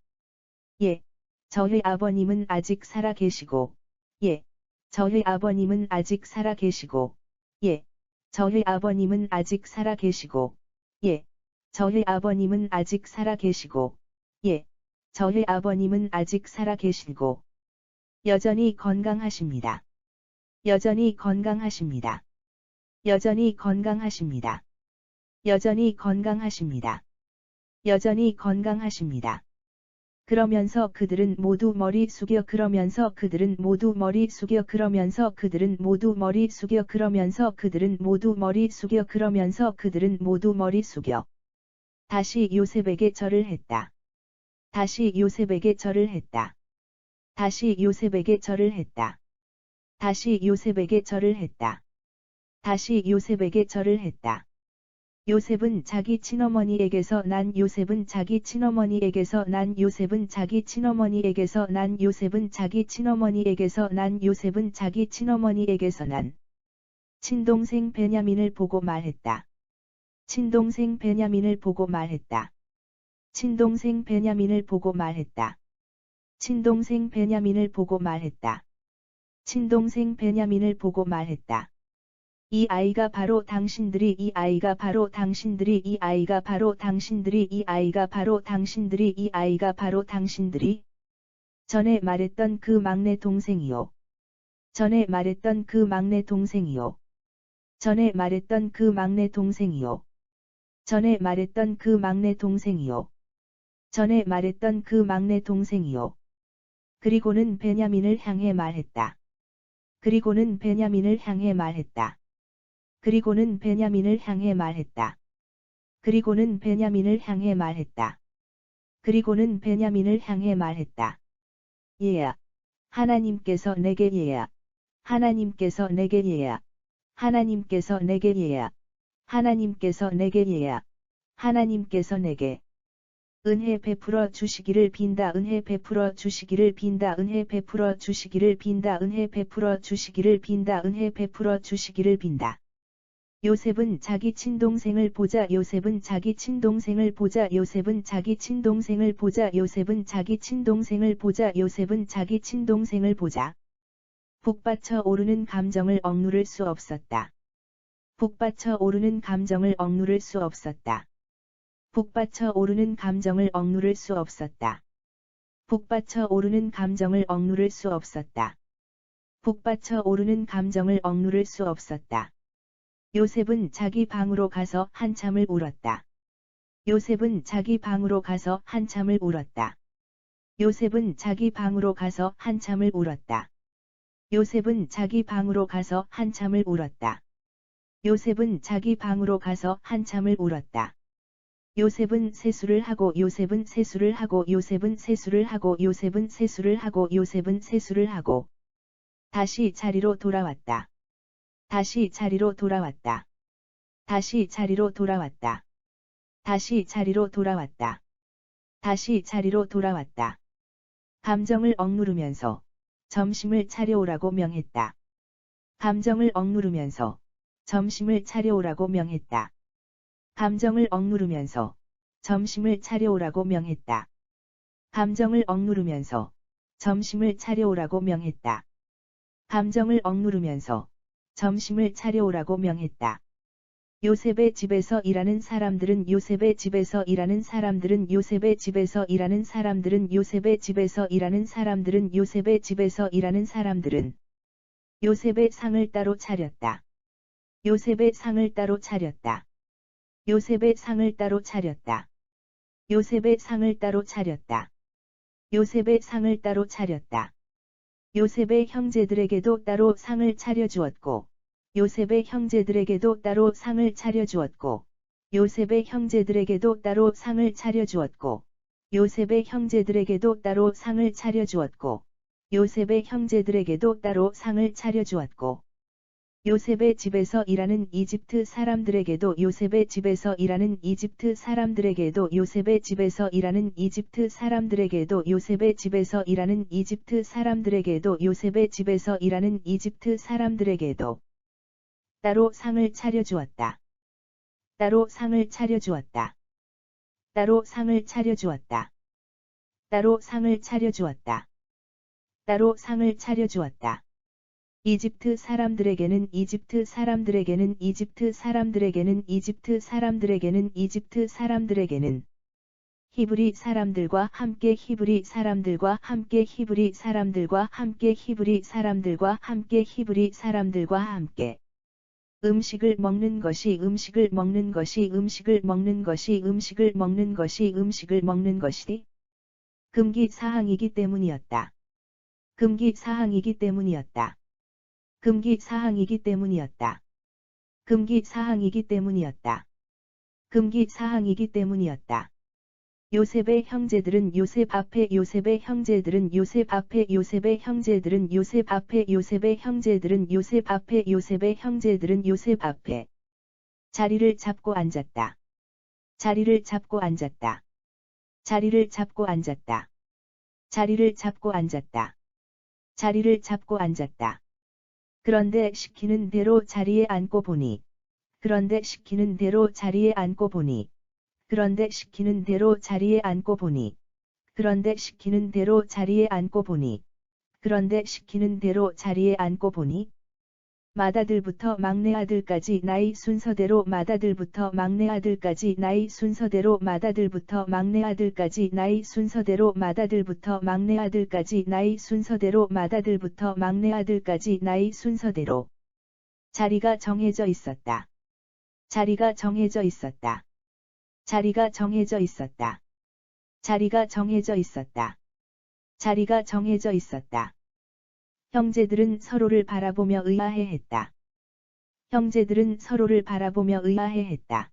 예, 저희 아버님은 아직 살아 계시고, 예, 저희 아버님은 아직 살아 계시고, 예, 저희 아버님은 아직 살아 계시고, 예, 저희 아버님은 아직 살아 계시고, 예, 저희 아버님은 아직 살아 계시고, 여전히 건강하십니다. 여전히 건강하십니다. 여전히 건강하십니다. 여전히 건강하십니다. 여전히 건강하십니다. 그러면서 그들은 모두 머리 숙여 그러면서 그들은 모두 머리 숙여 그러면서 그들은 모두 머리 숙여 그러면서 그들은 모두 머리 숙여 그러면서 그들은 모두 머리 숙여 다시 요셉에게 절을 했다. 다시 요셉에게 절을 했다. 다시 요셉에게 절을 했다. 다시 요셉에게 절을 했다. 다시 요셉에게 절을 했다. 요셉은 자기 친어머니에게서 난 요셉은 자기 친어머니에게서 난 요셉은 자기 친어머니에게서 난 요셉은 자기 친어머니에게서 난 요셉은 자기 친어머니에게서 난 친동생 베냐민을 보고 말했다. 친동생 베냐민을 보고 말했다. 친동생 베냐민을 보고 말했다. 친동생 베냐민을 보고 말했다. 친동생 베냐민을 보고 말했다. 이 아이가 바로 당신들이 이 아이가 바로 당신들이 이 아이가 바로 당신들이 이 아이가 바로 당신들이 이 아이가 바로 당신들이 전에 말했던 그 막내 동생이요. 전에 말했던 그 막내 동생이요. 전에 말했던 그 막내 동생이요. 전에 말했던 그 막내 동생이요. 전에 말했던 그 막내 동생이요. 그리고는 베냐민을 향해 말했다. 그리고는 베냐민을 향해 말했다. 그리고는 베냐민을 향해 말했다. 그리고는 베냐민을 향해 말했다. 그리고는 베냐민을 향해 말했다. 얘야. 하나님께서 내게 얘야. 하나님께서 내게 얘야. 하나님께서 내게 얘야. 하나님께서 내게 얘야. 하나님께서 내게 은혜 베풀어 주시기를 빈다. 은혜 베풀어 주시기를 빈다. 은혜 베풀어 주시기를 빈다. 은혜 베풀어 주시기를 빈다. 은혜 베풀어 주시기를 빈다. 요셉은 자기 친동생을 보자. 요셉은 자기 친동생을 보자. 요셉은 자기 친동생을 보자. 요셉은 자기 친동생을 보자. 요셉은 자기 친동생을 보자. 북받쳐 오르는 감정을 억누를 수 없었다. 북받쳐 오르는 감정을 억누를 수 없었다. 북받쳐 오르는 감정을 억누를 수 없었다. 북받쳐 오르는 감정을 억누를 수 없었다. 북받쳐 오르는 감정을 억누를 수 없었다. 요셉은 자기 방으로 가서 한참을 울었다. 요셉은 자기 방으로 가서 한참을 울었다. 요셉은 자기 방으로 가서 한참을 울었다. 요셉은 자기 방으로 가서 한참을 울었다. 요셉은 자기 방으로 가서 한참을 울었다. 요셉은 세수를 하고 요셉은 세수를 하고 요셉은 세수를 하고 요셉은 세수를 하고 요셉은 세수를 하고 다시 자리로 돌아왔다. 다시 자리로 돌아왔다. 다시 자리로 돌아왔다. 다시 자리로 돌아왔다. 다시 자리로 돌아왔다. 감정을 억누르면서 점심을 차려오라고 명했다. 감정을 억누르면서 점심을 차려오라고 명했다. 감정을 억누르면서 점심을 차려오라고 명했다. 감정을 억누르면서 점심을 차려오라고 명했다. 감정을 억누르면서 점심을 차려오라고 명했다. 요셉의 집에서 일하는 사람들은 요셉의 집에서 일하는 사람들은 요셉의 집에서 일하는 사람들은 요셉의 집에서 일하는 사람들은 요셉의 집에서 일하는 사람들은 요셉의 상을 따로 차렸다. 요셉의 상을 따로 차렸다. 요셉의 상을 따로 차렸다. 요셉의 상을 따로 차렸다. 요셉의 상을 따로 차렸다. 요셉의 형제들에게도 따로 상을 차려주었고, 요셉의 형제들에게도 따로 상을 차려주었고, 요셉의 형제들에게도 따로 상을 차려주었고 요셉의 형제들에게도 따로 상을 차려주었고 요셉의 형제들에게도 따로 상을 차려주었고 요셉의 집에서 일하는 이집트 사람들에게도 요셉의 집에서 일하는 이집트 사람들에게도 요셉의 집에서 일하는 이집트 사람들에게도 요셉의 집에서 일하는 이집트 사람들에게도 요셉의 집에서 일하는 이집트 사람들에게도 따로 상을 차려주었다. 따로 상을 차려주었다. 따로 상을 차려주었다. 따로 상을 차려주었다. 따로 상을 차려주었다. 이집트 사람들에게는 이집트 사람들에게는 이집트 사람들에게는 이집트 사람들에게는 이집트 사람들에게는 히브리 사람들과 함께 히브리 사람들과 함께 히브리 사람들과 함께 히브리 사람들과 함께 히브리 사람들과 함께 음식을 먹는 것이 음식을 먹는 것이 음식을 먹는 것이 음식을 먹는 것이 음식을 먹는 것이 금기 사항이기 때문이었다. 금기 사항이기 때문이었다. 금기 사항이기 때문이었다. 금기 사항이기 때문이었다. 금기 사항이기 때문이었다. 요셉의 형제들은 요셉 앞에 요셉의 형제들은 요셉 앞에 요셉의 형제들은 요셉 앞에 요셉의 형제들은 요셉 앞에 요셉의 형제들은 요셉 앞에 자리를 잡고 앉았다. 자리를 잡고 앉았다. 자리를 잡고 앉았다. 자리를 잡고 앉았다. 자리를 잡고 앉았다. 그런데 시키는 대로 자리에 앉고 보니 그런데 시키는 대로 자리에 앉고 보니 그런데 시키는 대로 자리에 앉고 보니 그런데 시키는 대로 자리에 앉고 보니 그런데 시키는 대로 자리에 앉고 보니 맏아들부터 막내아들까지 나이 순서대로 맏아들부터 막내아들까지 나이 순서대로 맏아들부터 막내아들까지 나이 순서대로 맏아들부터 막내아들까지 나이 순서대로 맏아들부터 막내아들까지 나이 순서대로 자리가 정해져 있었다. 자리가 정해져 있었다. 자리가 정해져 있었다. 자리가 정해져 있었다. 자리가 정해져 있었다. 형제들은 서로를 바라보며 의아해했다. 형제들은 서로를 바라보며 의아해했다.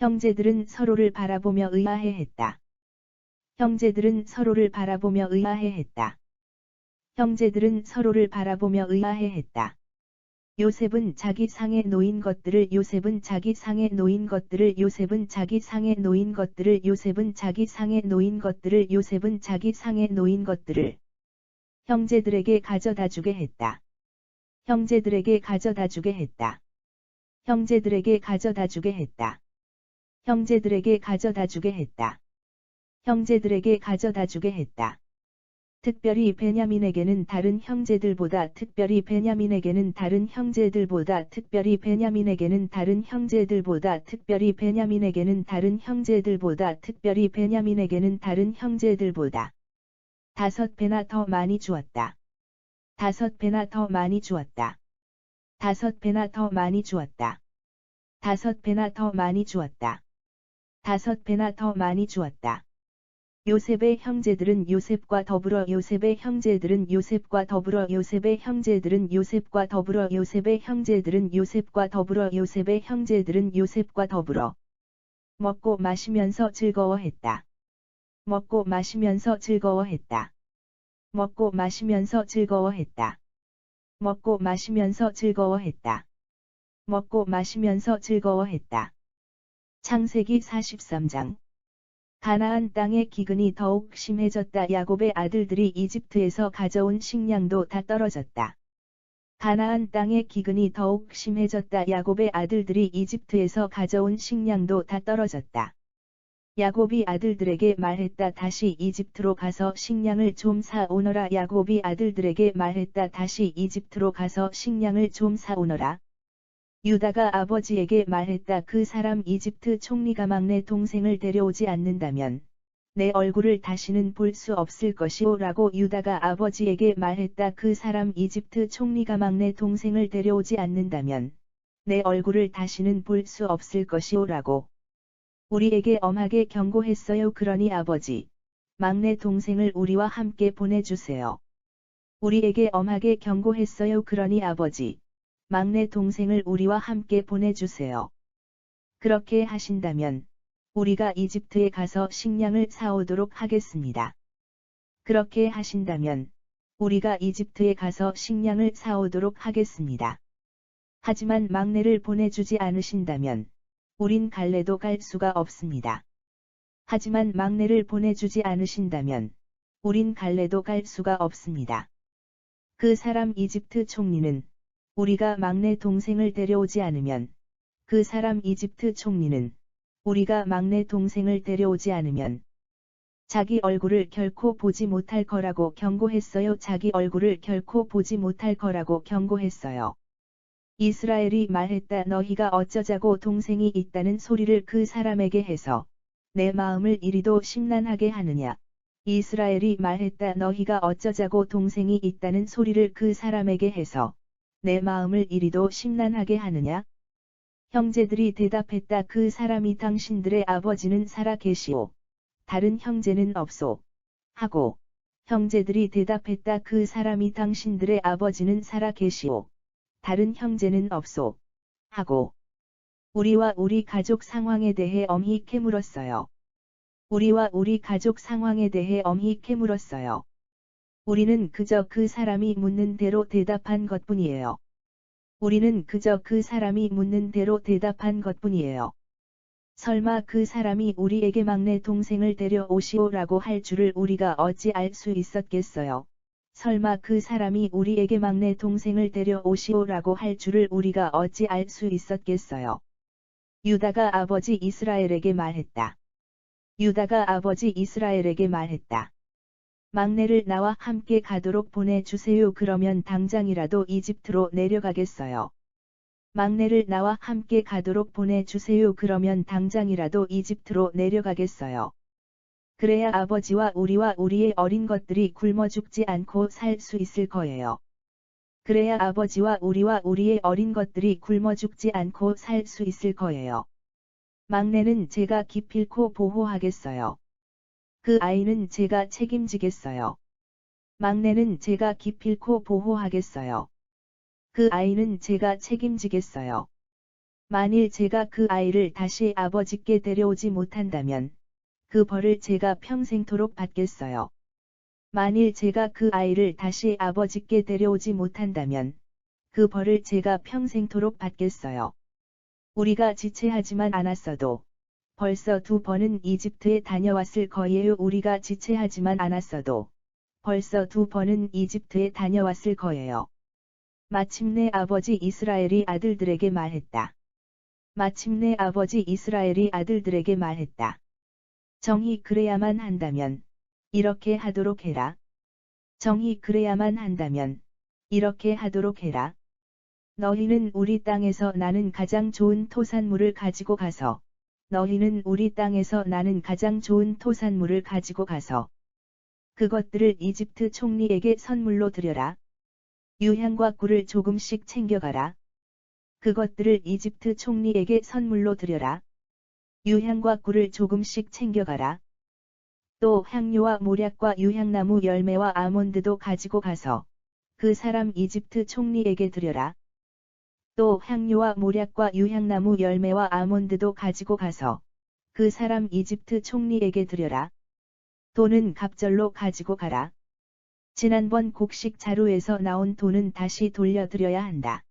형제들은 서로를 바라보며 의아해했다. 형제들은 서로를 바라보며 의아해했다. 형제들은 서로를 바라보며 의아해했다. 요셉은 자기 상에 놓인 것들을 요셉은 자기 상에 놓인 것들을 요셉은 자기 상에 놓인 것들을 요셉은 자기 상에 놓인 것들을 요셉은 자기 상에 놓인 것들을 형제들에게 가져다 주게 했다. 형제들에게 가져다 주게 했다. 형제들에게 가져다 주게 했다. 형제들에게 가져다 주게 했다. 형제들에게 가져다 주게 했다. 특별히 베냐민에게는 다른 형제들보다 특별히 베냐민에게는 다른 형제들보다 특별히 베냐민에게는 다른 형제들보다 특별히 베냐민에게는 다른 형제들보다 특별히 베냐민에게는 다른 형제들보다 5배나 더 많이 주었다. 5배나 더 많이 주었다. 5배나 더 많이 주었다. 5배나 더 많이 주었다. 5배나 더 많이 주었다. 요셉의 형제들은 요셉과 더불어 요셉의 형제들은 요셉과 더불어 요셉의 형제들은 요셉과 더불어 요셉의 형제들은 요셉과 더불어 요셉의 형제들은 요셉과 더불어 먹고 마시면서 즐거워했다. 먹고 마시면서 즐거워했다. 먹고 마시면서 즐거워했다. 먹고 마시면서 즐거워했다. 먹고 마시면서 즐거워했다. 창세기 43장. 가나안 땅의 기근이 더욱 심해졌다. 야곱의 아들들이 이집트에서 가져온 식량도 다 떨어졌다. 가나안 땅의 기근이 더욱 심해졌다. 야곱의 아들들이 이집트에서 가져온 식량도 다 떨어졌다. 야곱이 아들들에게 말했다. 다시 이집트로 가서 식량을 좀 사오너라. 야곱이 아들들에게 말했다. 다시 이집트로 가서 식량을 좀 사오너라. 유다가 아버지에게 말했다. 그 사람 이집트 총리가 막내 동생을 데려오지 않는다면 내 얼굴을 다시는 볼 수 없을 것이오 라고 유다가 아버지에게 말했다. 그 사람 이집트 총리가 막내 동생을 데려오지 않는다면 내 얼굴을 다시는 볼 수 없을 것이오 라고 우리에게 엄하게 경고했어요. 그러니 아버지, 막내 동생을 우리와 함께 보내주세요. 우리에게 엄하게 경고했어요. 그러니 아버지, 막내 동생을 우리와 함께 보내주세요. 그렇게 하신다면 우리가 이집트에 가서 식량을 사오도록 하겠습니다. 그렇게 하신다면 우리가 이집트에 가서 식량을 사오도록 하겠습니다. 하지만 막내를 보내주지 않으신다면 우린 갈래도 갈 수가 없습니다. 하지만 막내를 보내주지 않으신다면 우린 갈래도 갈 수가 없습니다. 그 사람 이집트 총리는 우리가 막내 동생을 데려오지 않으면 그 사람 이집트 총리는 우리가 막내 동생을 데려오지 않으면 자기 얼굴을 결코 보지 못할 거라고 경고했어요. 자기 얼굴을 결코 보지 못할 거라고 경고했어요. 이스라엘이 말했다. 너희가 어쩌자고 동생이 있다는 소리를 그 사람에게 해서 내 마음을 이리도 심란하게 하느냐. 이스라엘이 말했다. 너희가 어쩌자고 동생이 있다는 소리를 그 사람에게 해서 내 마음을 이리도 심란하게 하느냐. 형제들이 대답했다. 그 사람이 당신들의 아버지는 살아 계시오. 다른 형제는 없소. 하고 형제들이 대답했다. 그 사람이 당신들의 아버지는 살아 계시오. 다른 형제는 없소. 하고 우리와 우리 가족 상황에 대해 엄히 캐물었어요. 우리와 우리 가족 상황에 대해 엄히 캐물었어요. 우리는 그저 그 사람이 묻는 대로 대답한 것뿐이에요. 우리는 그저 그 사람이 묻는 대로 대답한 것뿐이에요. 설마 그 사람이 우리에게 막내 동생을 데려오시오라고 할 줄을 우리가 어찌 알 수 있었겠어요. 설마 그 사람이 우리에게 막내 동생을 데려오시오라고 할 줄을 우리가 어찌 알 수 있었겠어요. 유다가 아버지 이스라엘에게 말했다. 유다가 아버지 이스라엘에게 말했다. 막내를 나와 함께 가도록 보내주세요. 그러면 당장이라도 이집트로 내려가겠어요. 막내를 나와 함께 가도록 보내주세요. 그러면 당장이라도 이집트로 내려가겠어요. 그래야 아버지와 우리와 우리의 어린 것들이 굶어 죽지 않고 살 수 있을 거예요. 그래야 아버지와 우리와 우리의 어린 것들이 굶어 죽지 않고 살 수 있을 거예요. 막내는 제가 기필코 보호하겠어요. 그 아이는 제가 책임지겠어요. 막내는 제가 기필코 보호하겠어요. 그 아이는 제가 책임지겠어요. 만일 제가 그 아이를 다시 아버지께 데려오지 못한다면 그 벌을 제가 평생토록 받겠어요. 만일 제가 그 아이를 다시 아버지께 데려오지 못한다면 그 벌을 제가 평생토록 받겠어요. 우리가 지체하지만 않았어도 벌써 2번은 이집트에 다녀왔을 거예요. 우리가 지체하지만 않았어도 벌써 2번은 이집트에 다녀왔을 거예요. 마침내 아버지 이스라엘이 아들들에게 말했다. 마침내 아버지 이스라엘이 아들들에게 말했다. 정이 그래야만 한다면 이렇게 하도록 해라. 정이 그래야만 한다면 이렇게 하도록 해라. 너희는 우리 땅에서 나는 가장 좋은 토산물을 가지고 가서 너희는 우리 땅에서 나는 가장 좋은 토산물을 가지고 가서 그것들을 이집트 총리에게 선물로 드려라. 유향과 꿀을 조금씩 챙겨가라. 그것들을 이집트 총리에게 선물로 드려라. 유향과 꿀을 조금씩 챙겨가라. 또 향료와 모략과 유향나무 열매와 아몬드도 가지고 가서 그 사람 이집트 총리에게 드려라. 또 향료와 모략과 유향나무 열매와 아몬드도 가지고 가서 그 사람 이집트 총리에게 드려라. 돈은 갑절로 가지고 가라. 지난번 곡식 자루에서 나온 돈은 다시 돌려드려야 한다.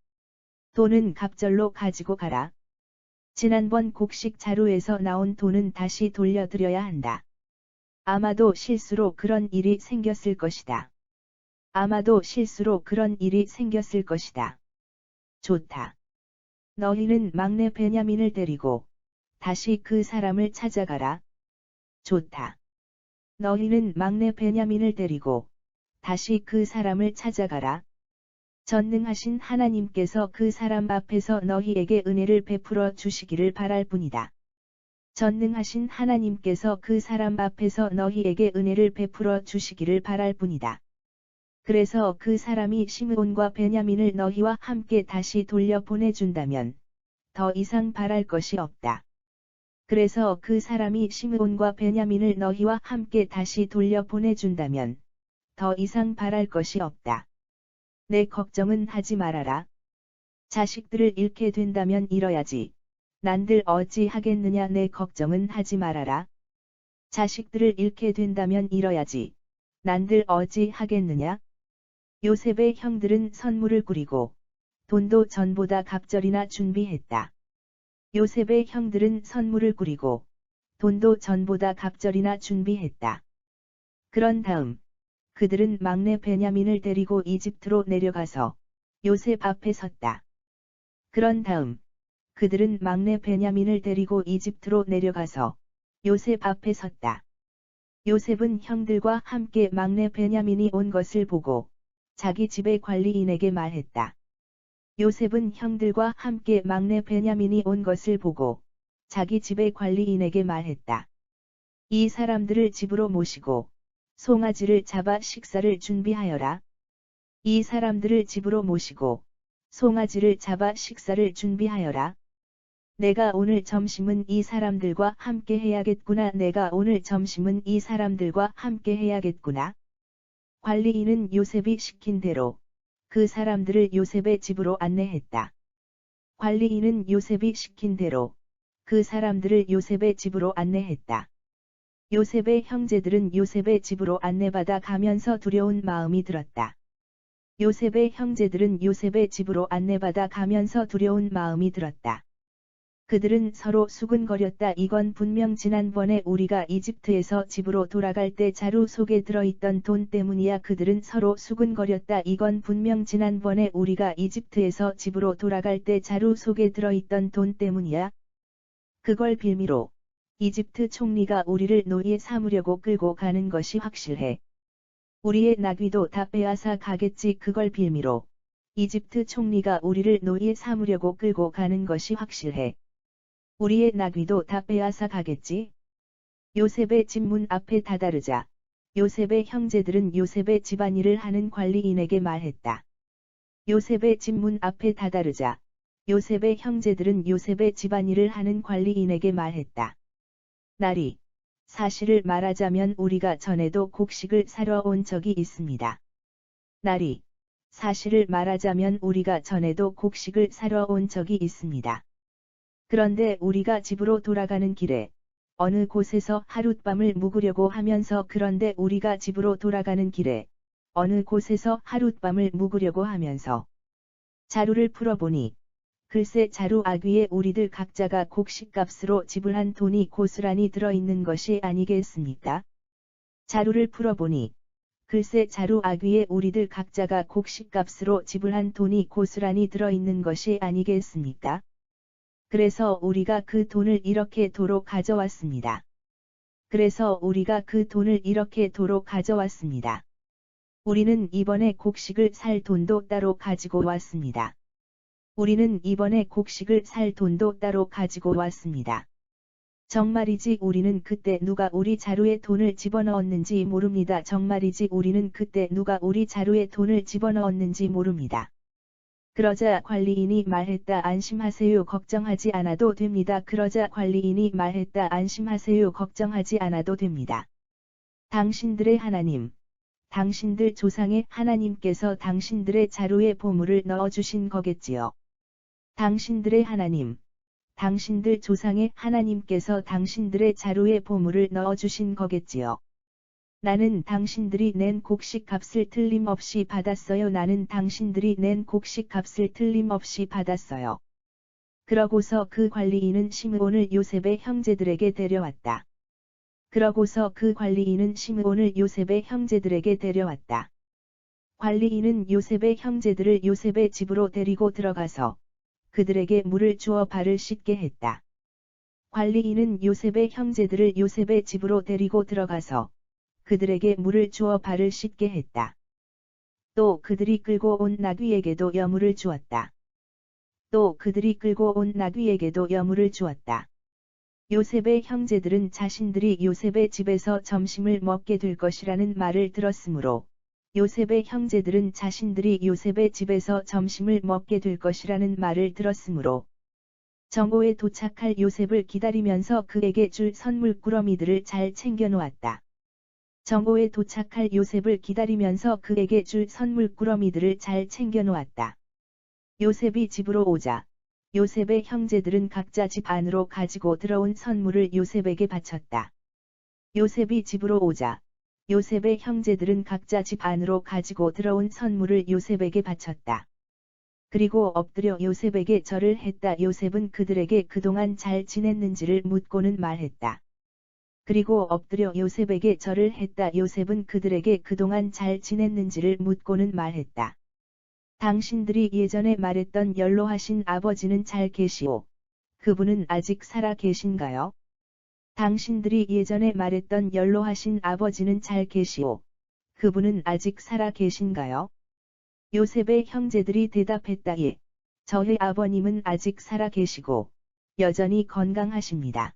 돈은 갑절로 가지고 가라. 지난번 곡식 자루에서 나온 돈은 다시 돌려드려야 한다. 아마도 실수로 그런 일이 생겼을 것이다. 아마도 실수로 그런 일이 생겼을 것이다. 좋다. 너희는 막내 베냐민을 데리고 다시 그 사람을 찾아가라. 좋다. 너희는 막내 베냐민을 데리고 다시 그 사람을 찾아가라. 전능하신 하나님께서 그 사람 앞에서 너희에게 은혜를 베풀어 주시기를 바랄 뿐이다. 전능하신 하나님께서 그 사람 앞에서 너희에게 은혜를 베풀어 주시기를 바랄 뿐이다. 그래서 그 사람이 시므온과 베냐민을 너희와 함께 다시 돌려 보내준다면 더 이상 바랄 것이 없다. 그래서 그 사람이 시므온과 베냐민을 너희와 함께 다시 돌려 보내준다면 더 이상 바랄 것이 없다. 내 걱정은 하지 말아라. 자식들을 잃게 된다면 잃어야지. 난들 어찌 하겠느냐. 내 걱정은 하지 말아라. 자식들을 잃게 된다면 잃어야지. 난들 어찌 하겠느냐. 요셉의 형들은 선물을 꾸리고 돈도 전보다 갑절이나 준비했다. 요셉의 형들은 선물을 꾸리고 돈도 전보다 갑절이나 준비했다. 그런 다음 그들은 막내 베냐민을 데리고 이집트로 내려가서 요셉 앞에 섰다. 그런 다음 그들은 막내 베냐민을 데리고 이집트로 내려가서 요셉 앞에 섰다. 요셉은 형들과 함께 막내 베냐민이 온 것을 보고 자기 집의 관리인에게 말했다. 요셉은 형들과 함께 막내 베냐민이 온 것을 보고 자기 집의 관리인에게 말했다. 이 사람들을 집으로 모시고 송아지를 잡아 식사를 준비하여라. 이 사람들을 집으로 모시고 송아지를 잡아 식사를 준비하여라. 내가 오늘 점심은 이 사람들과 함께 해야겠구나. 내가 오늘 점심은 이 사람들과 함께 해야겠구나. 관리인은 요셉이 시킨 대로 그 사람들을 요셉의 집으로 안내했다. 관리인은 요셉이 시킨 대로 그 사람들을 요셉의 집으로 안내했다. 요셉의 형제들은 요셉의 집으로 안내받아 가면서 두려운 마음이 들었다. 요셉의 형제들은 요셉의 집으로 안내받아 가면서 두려운 마음이 들었다. 그들은 서로 수근거렸다. 이건 분명 지난번에 우리가 이집트에서 집으로 돌아갈 때 자루 속에 들어있던 돈 때문이야. 그들은 서로 수근거렸다. 이건 분명 지난번에 우리가 이집트에서 집으로 돌아갈 때 자루 속에 들어있던 돈 때문이야. 그걸 빌미로 이집트 총리가 우리를 노예 삼으려고 끌고 가는 것이 확실해. 우리의 나귀도 다 빼앗아 가겠지. 그걸 빌미로 이집트 총리가 우리를 노예 삼으려고 끌고 가는 것이 확실해. 우리의 나귀도 다 빼앗아 가겠지. 요셉의 집 문 앞에 다다르자 요셉의 형제들은 요셉의 집안일을 하는 관리인에게 말했다. 요셉의 집 문 앞에 다다르자 요셉의 형제들은 요셉의 집안일을 하는 관리인에게 말했다. 나리, 사실을 말하자면 우리가 전에도 곡식을 사러 온 적이 있습니다. 나리, 사실을 말하자면 우리가 전에도 곡식을 사러 온 적이 있습니다. 그런데 우리가 집으로 돌아가는 길에 어느 곳에서 하룻밤을 묵으려고 하면서 그런데 우리가 집으로 돌아가는 길에 어느 곳에서 하룻밤을 묵으려고 하면서 자루를 풀어보니 글쎄 자루 아귀에 우리들 각자가 곡식값으로 지불한 돈이 고스란히 들어있는 것이 아니겠습니까? 자루를 풀어보니 글쎄 자루 아귀에 우리들 각자가 곡식값으로 지불한 돈이 고스란히 들어있는 것이 아니겠습니까? 그래서 우리가 그 돈을 이렇게 도로 가져왔습니다. 그래서 우리가 그 돈을 이렇게 도로 가져왔습니다. 우리는 이번에 곡식을 살 돈도 따로 가지고 왔습니다. 우리는 이번에 곡식을 살 돈도 따로 가지고 왔습니다. 정말이지 우리는 그때 누가 우리 자루에 돈을 집어넣었는지 모릅니다. 정말이지 우리는 그때 누가 우리 자루에 돈을 집어넣었는지 모릅니다. 그러자 관리인이 말했다. 안심하세요. 걱정하지 않아도 됩니다. 그러자 관리인이 말했다. 안심하세요. 걱정하지 않아도 됩니다. 당신들의 하나님, 당신들 조상의 하나님께서 당신들의 자루에 보물을 넣어주신 거겠지요. 당신들의 하나님, 당신들 조상의 하나님께서 당신들의 자루에 보물을 넣어주신 거겠지요. 나는 당신들이 낸 곡식 값을 틀림없이 받았어요. 나는 당신들이 낸 곡식 값을 틀림없이 받았어요. 그러고서 그 관리인은 시므온을 요셉의 형제들에게 데려왔다. 그러고서 그 관리인은 시므온을 요셉의 형제들에게 데려왔다. 관리인은 요셉의 형제들을 요셉의 집으로 데리고 들어가서 그들에게 물을 주어 발을 씻게 했다. 관리인은 요셉의 형제들을 요셉의 집으로 데리고 들어가서 그들에게 물을 주어 발을 씻게 했다. 또 그들이 끌고 온 나귀에게도 여물을 주었다. 또 그들이 끌고 온 나귀에게도 여물을 주었다. 요셉의 형제들은 자신들이 요셉의 집에서 점심을 먹게 될 것이라는 말을 들었으므로 요셉의 형제들은 자신들이 요셉의 집에서 점심을 먹게 될 것이라는 말을 들었으므로 정오에 도착할 요셉을 기다리면서 그에게 줄 선물 꾸러미들을 잘 챙겨 놓았다. 정오에 도착할 요셉을 기다리면서 그에게 줄 선물 꾸러미들을 잘 챙겨 놓았다. 요셉이 집으로 오자 요셉의 형제들은 각자 집 안으로 가지고 들어온 선물을 요셉에게 바쳤다. 요셉이 집으로 오자 요셉의 형제들은 각자 집 안으로 가지고 들어온 선물을 요셉에게 바쳤다. 그리고 엎드려 요셉에게 절을 했다. 요셉은 그들에게 그동안 잘 지냈는지를 묻고는 말했다. 그리고 엎드려 요셉에게 절을 했다. 요셉은 그들에게 그동안 잘 지냈는지를 묻고는 말했다. 당신들이 예전에 말했던 연로하신 아버지는 잘 계시오. 그분은 아직 살아 계신가요? 당신들이 예전에 말했던 연로하신 아버지는 잘 계시오. 그분은 아직 살아 계신가요? 요셉의 형제들이 대답했다. 예. 저희 아버님은 아직 살아 계시고 여전히 건강하십니다.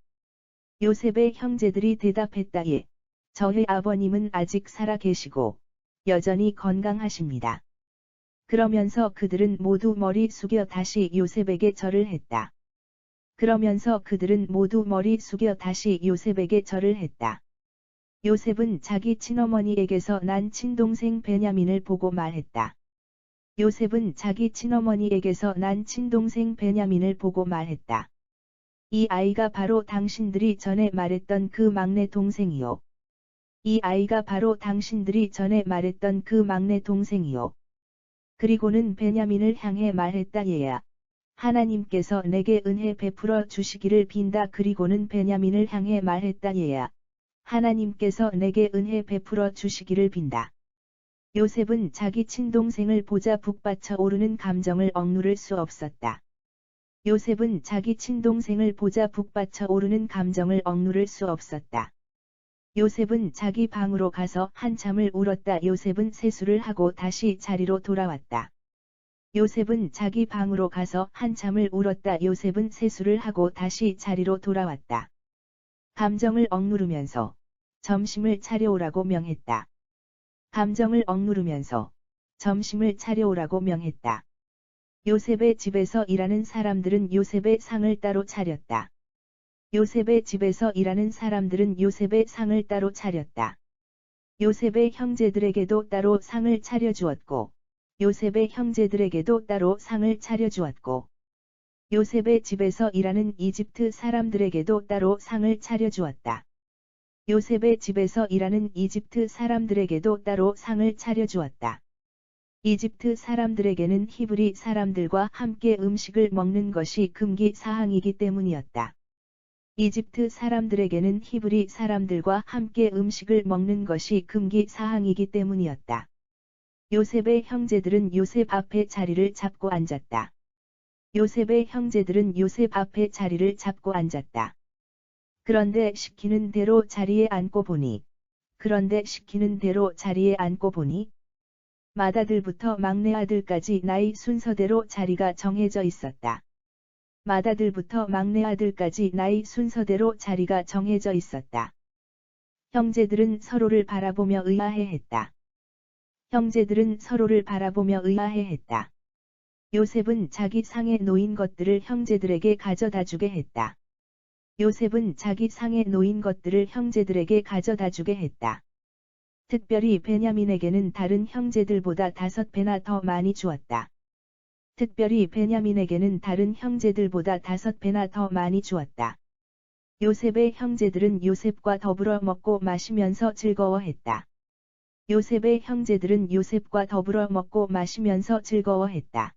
요셉의 형제들이 대답했다. 예. 저희 아버님은 아직 살아 계시고 여전히 건강하십니다. 그러면서 그들은 모두 머리 숙여 다시 요셉에게 절을 했다. 그러면서 그들은 모두 머리 숙여 다시 요셉에게 절을 했다. 요셉은 자기 친어머니에게서 난 친동생 베냐민을 보고 말했다. 요셉은 자기 친어머니에게서 난 친동생 베냐민을 보고 말했다. 이 아이가 바로 당신들이 전에 말했던 그 막내 동생이요. 이 아이가 바로 당신들이 전에 말했던 그 막내 동생이요. 그리고는 베냐민을 향해 말했다. 얘야. 하나님께서 내게 은혜 베풀어 주시기를 빈다. 그리고는 베냐민을 향해 말했다. 얘야. 하나님께서 내게 은혜 베풀어 주시기를 빈다. 요셉은 자기 친동생을 보자 북받쳐 오르는 감정을 억누를 수 없었다. 요셉은 자기 친동생을 보자 북받쳐 오르는 감정을 억누를 수 없었다. 요셉은 자기 방으로 가서 한참을 울었다. 요셉은 세수를 하고 다시 자리로 돌아왔다. 요셉은 자기 방으로 가서 한참을 울었다. 요셉은 세수를 하고 다시 자리로 돌아왔다. 감정을 억누르면서 점심을 차려오라고 명했다. 감정을 억누르면서 점심을 차려오라고 명했다. 요셉의 집에서 일하는 사람들은 요셉의 상을 따로 차렸다. 요셉의 집에서 일하는 사람들은 요셉의 상을 따로 차렸다. 요셉의 형제들에게도 따로 상을 차려주었고, 요셉의 형제들에게도 따로 상을 차려주었고, 요셉의 집에서 일하는 이집트 사람들에게도 따로 상을 차려주었다. 요셉의 집에서 일하는 이집트 사람들에게도 따로 상을 차려주었다. 이집트 사람들에게는 히브리 사람들과 함께 음식을 먹는 것이 금기 사항이기 때문이었다. 이집트 사람들에게는 히브리 사람들과 함께 음식을 먹는 것이 금기 사항이기 때문이었다. 요셉의 형제들은 요셉 앞에 자리를 잡고 앉았다. 요셉의 형제들은 요셉 앞에 자리를 잡고 앉았다. 그런데 시키는 대로 자리에 앉고 보니, 맏아들부터 막내 아들까지 나이 순서대로 자리가 정해져 있었다. 맏아들부터 막내 아들까지 나이 순서대로 자리가 정해져 있었다. 형제들은 서로를 바라보며 의아해했다. 형제들은 서로를 바라보며 의아해했다. 요셉은 자기 상에 놓인 것들을 형제들에게 가져다주게 했다. 요셉은 자기 상에 놓인 것들을 형제들에게 가져다주게 했다. 특별히 베냐민에게는 다른 형제들보다 5배나 더 많이 주었다. 특별히 베냐민에게는 다른 형제들보다 5배나 더 많이 주었다. 요셉의 형제들은 요셉과 더불어 먹고 마시면서 즐거워했다. 요셉의 형제들은 요셉과 더불어 먹고 마시면서 즐거워했다.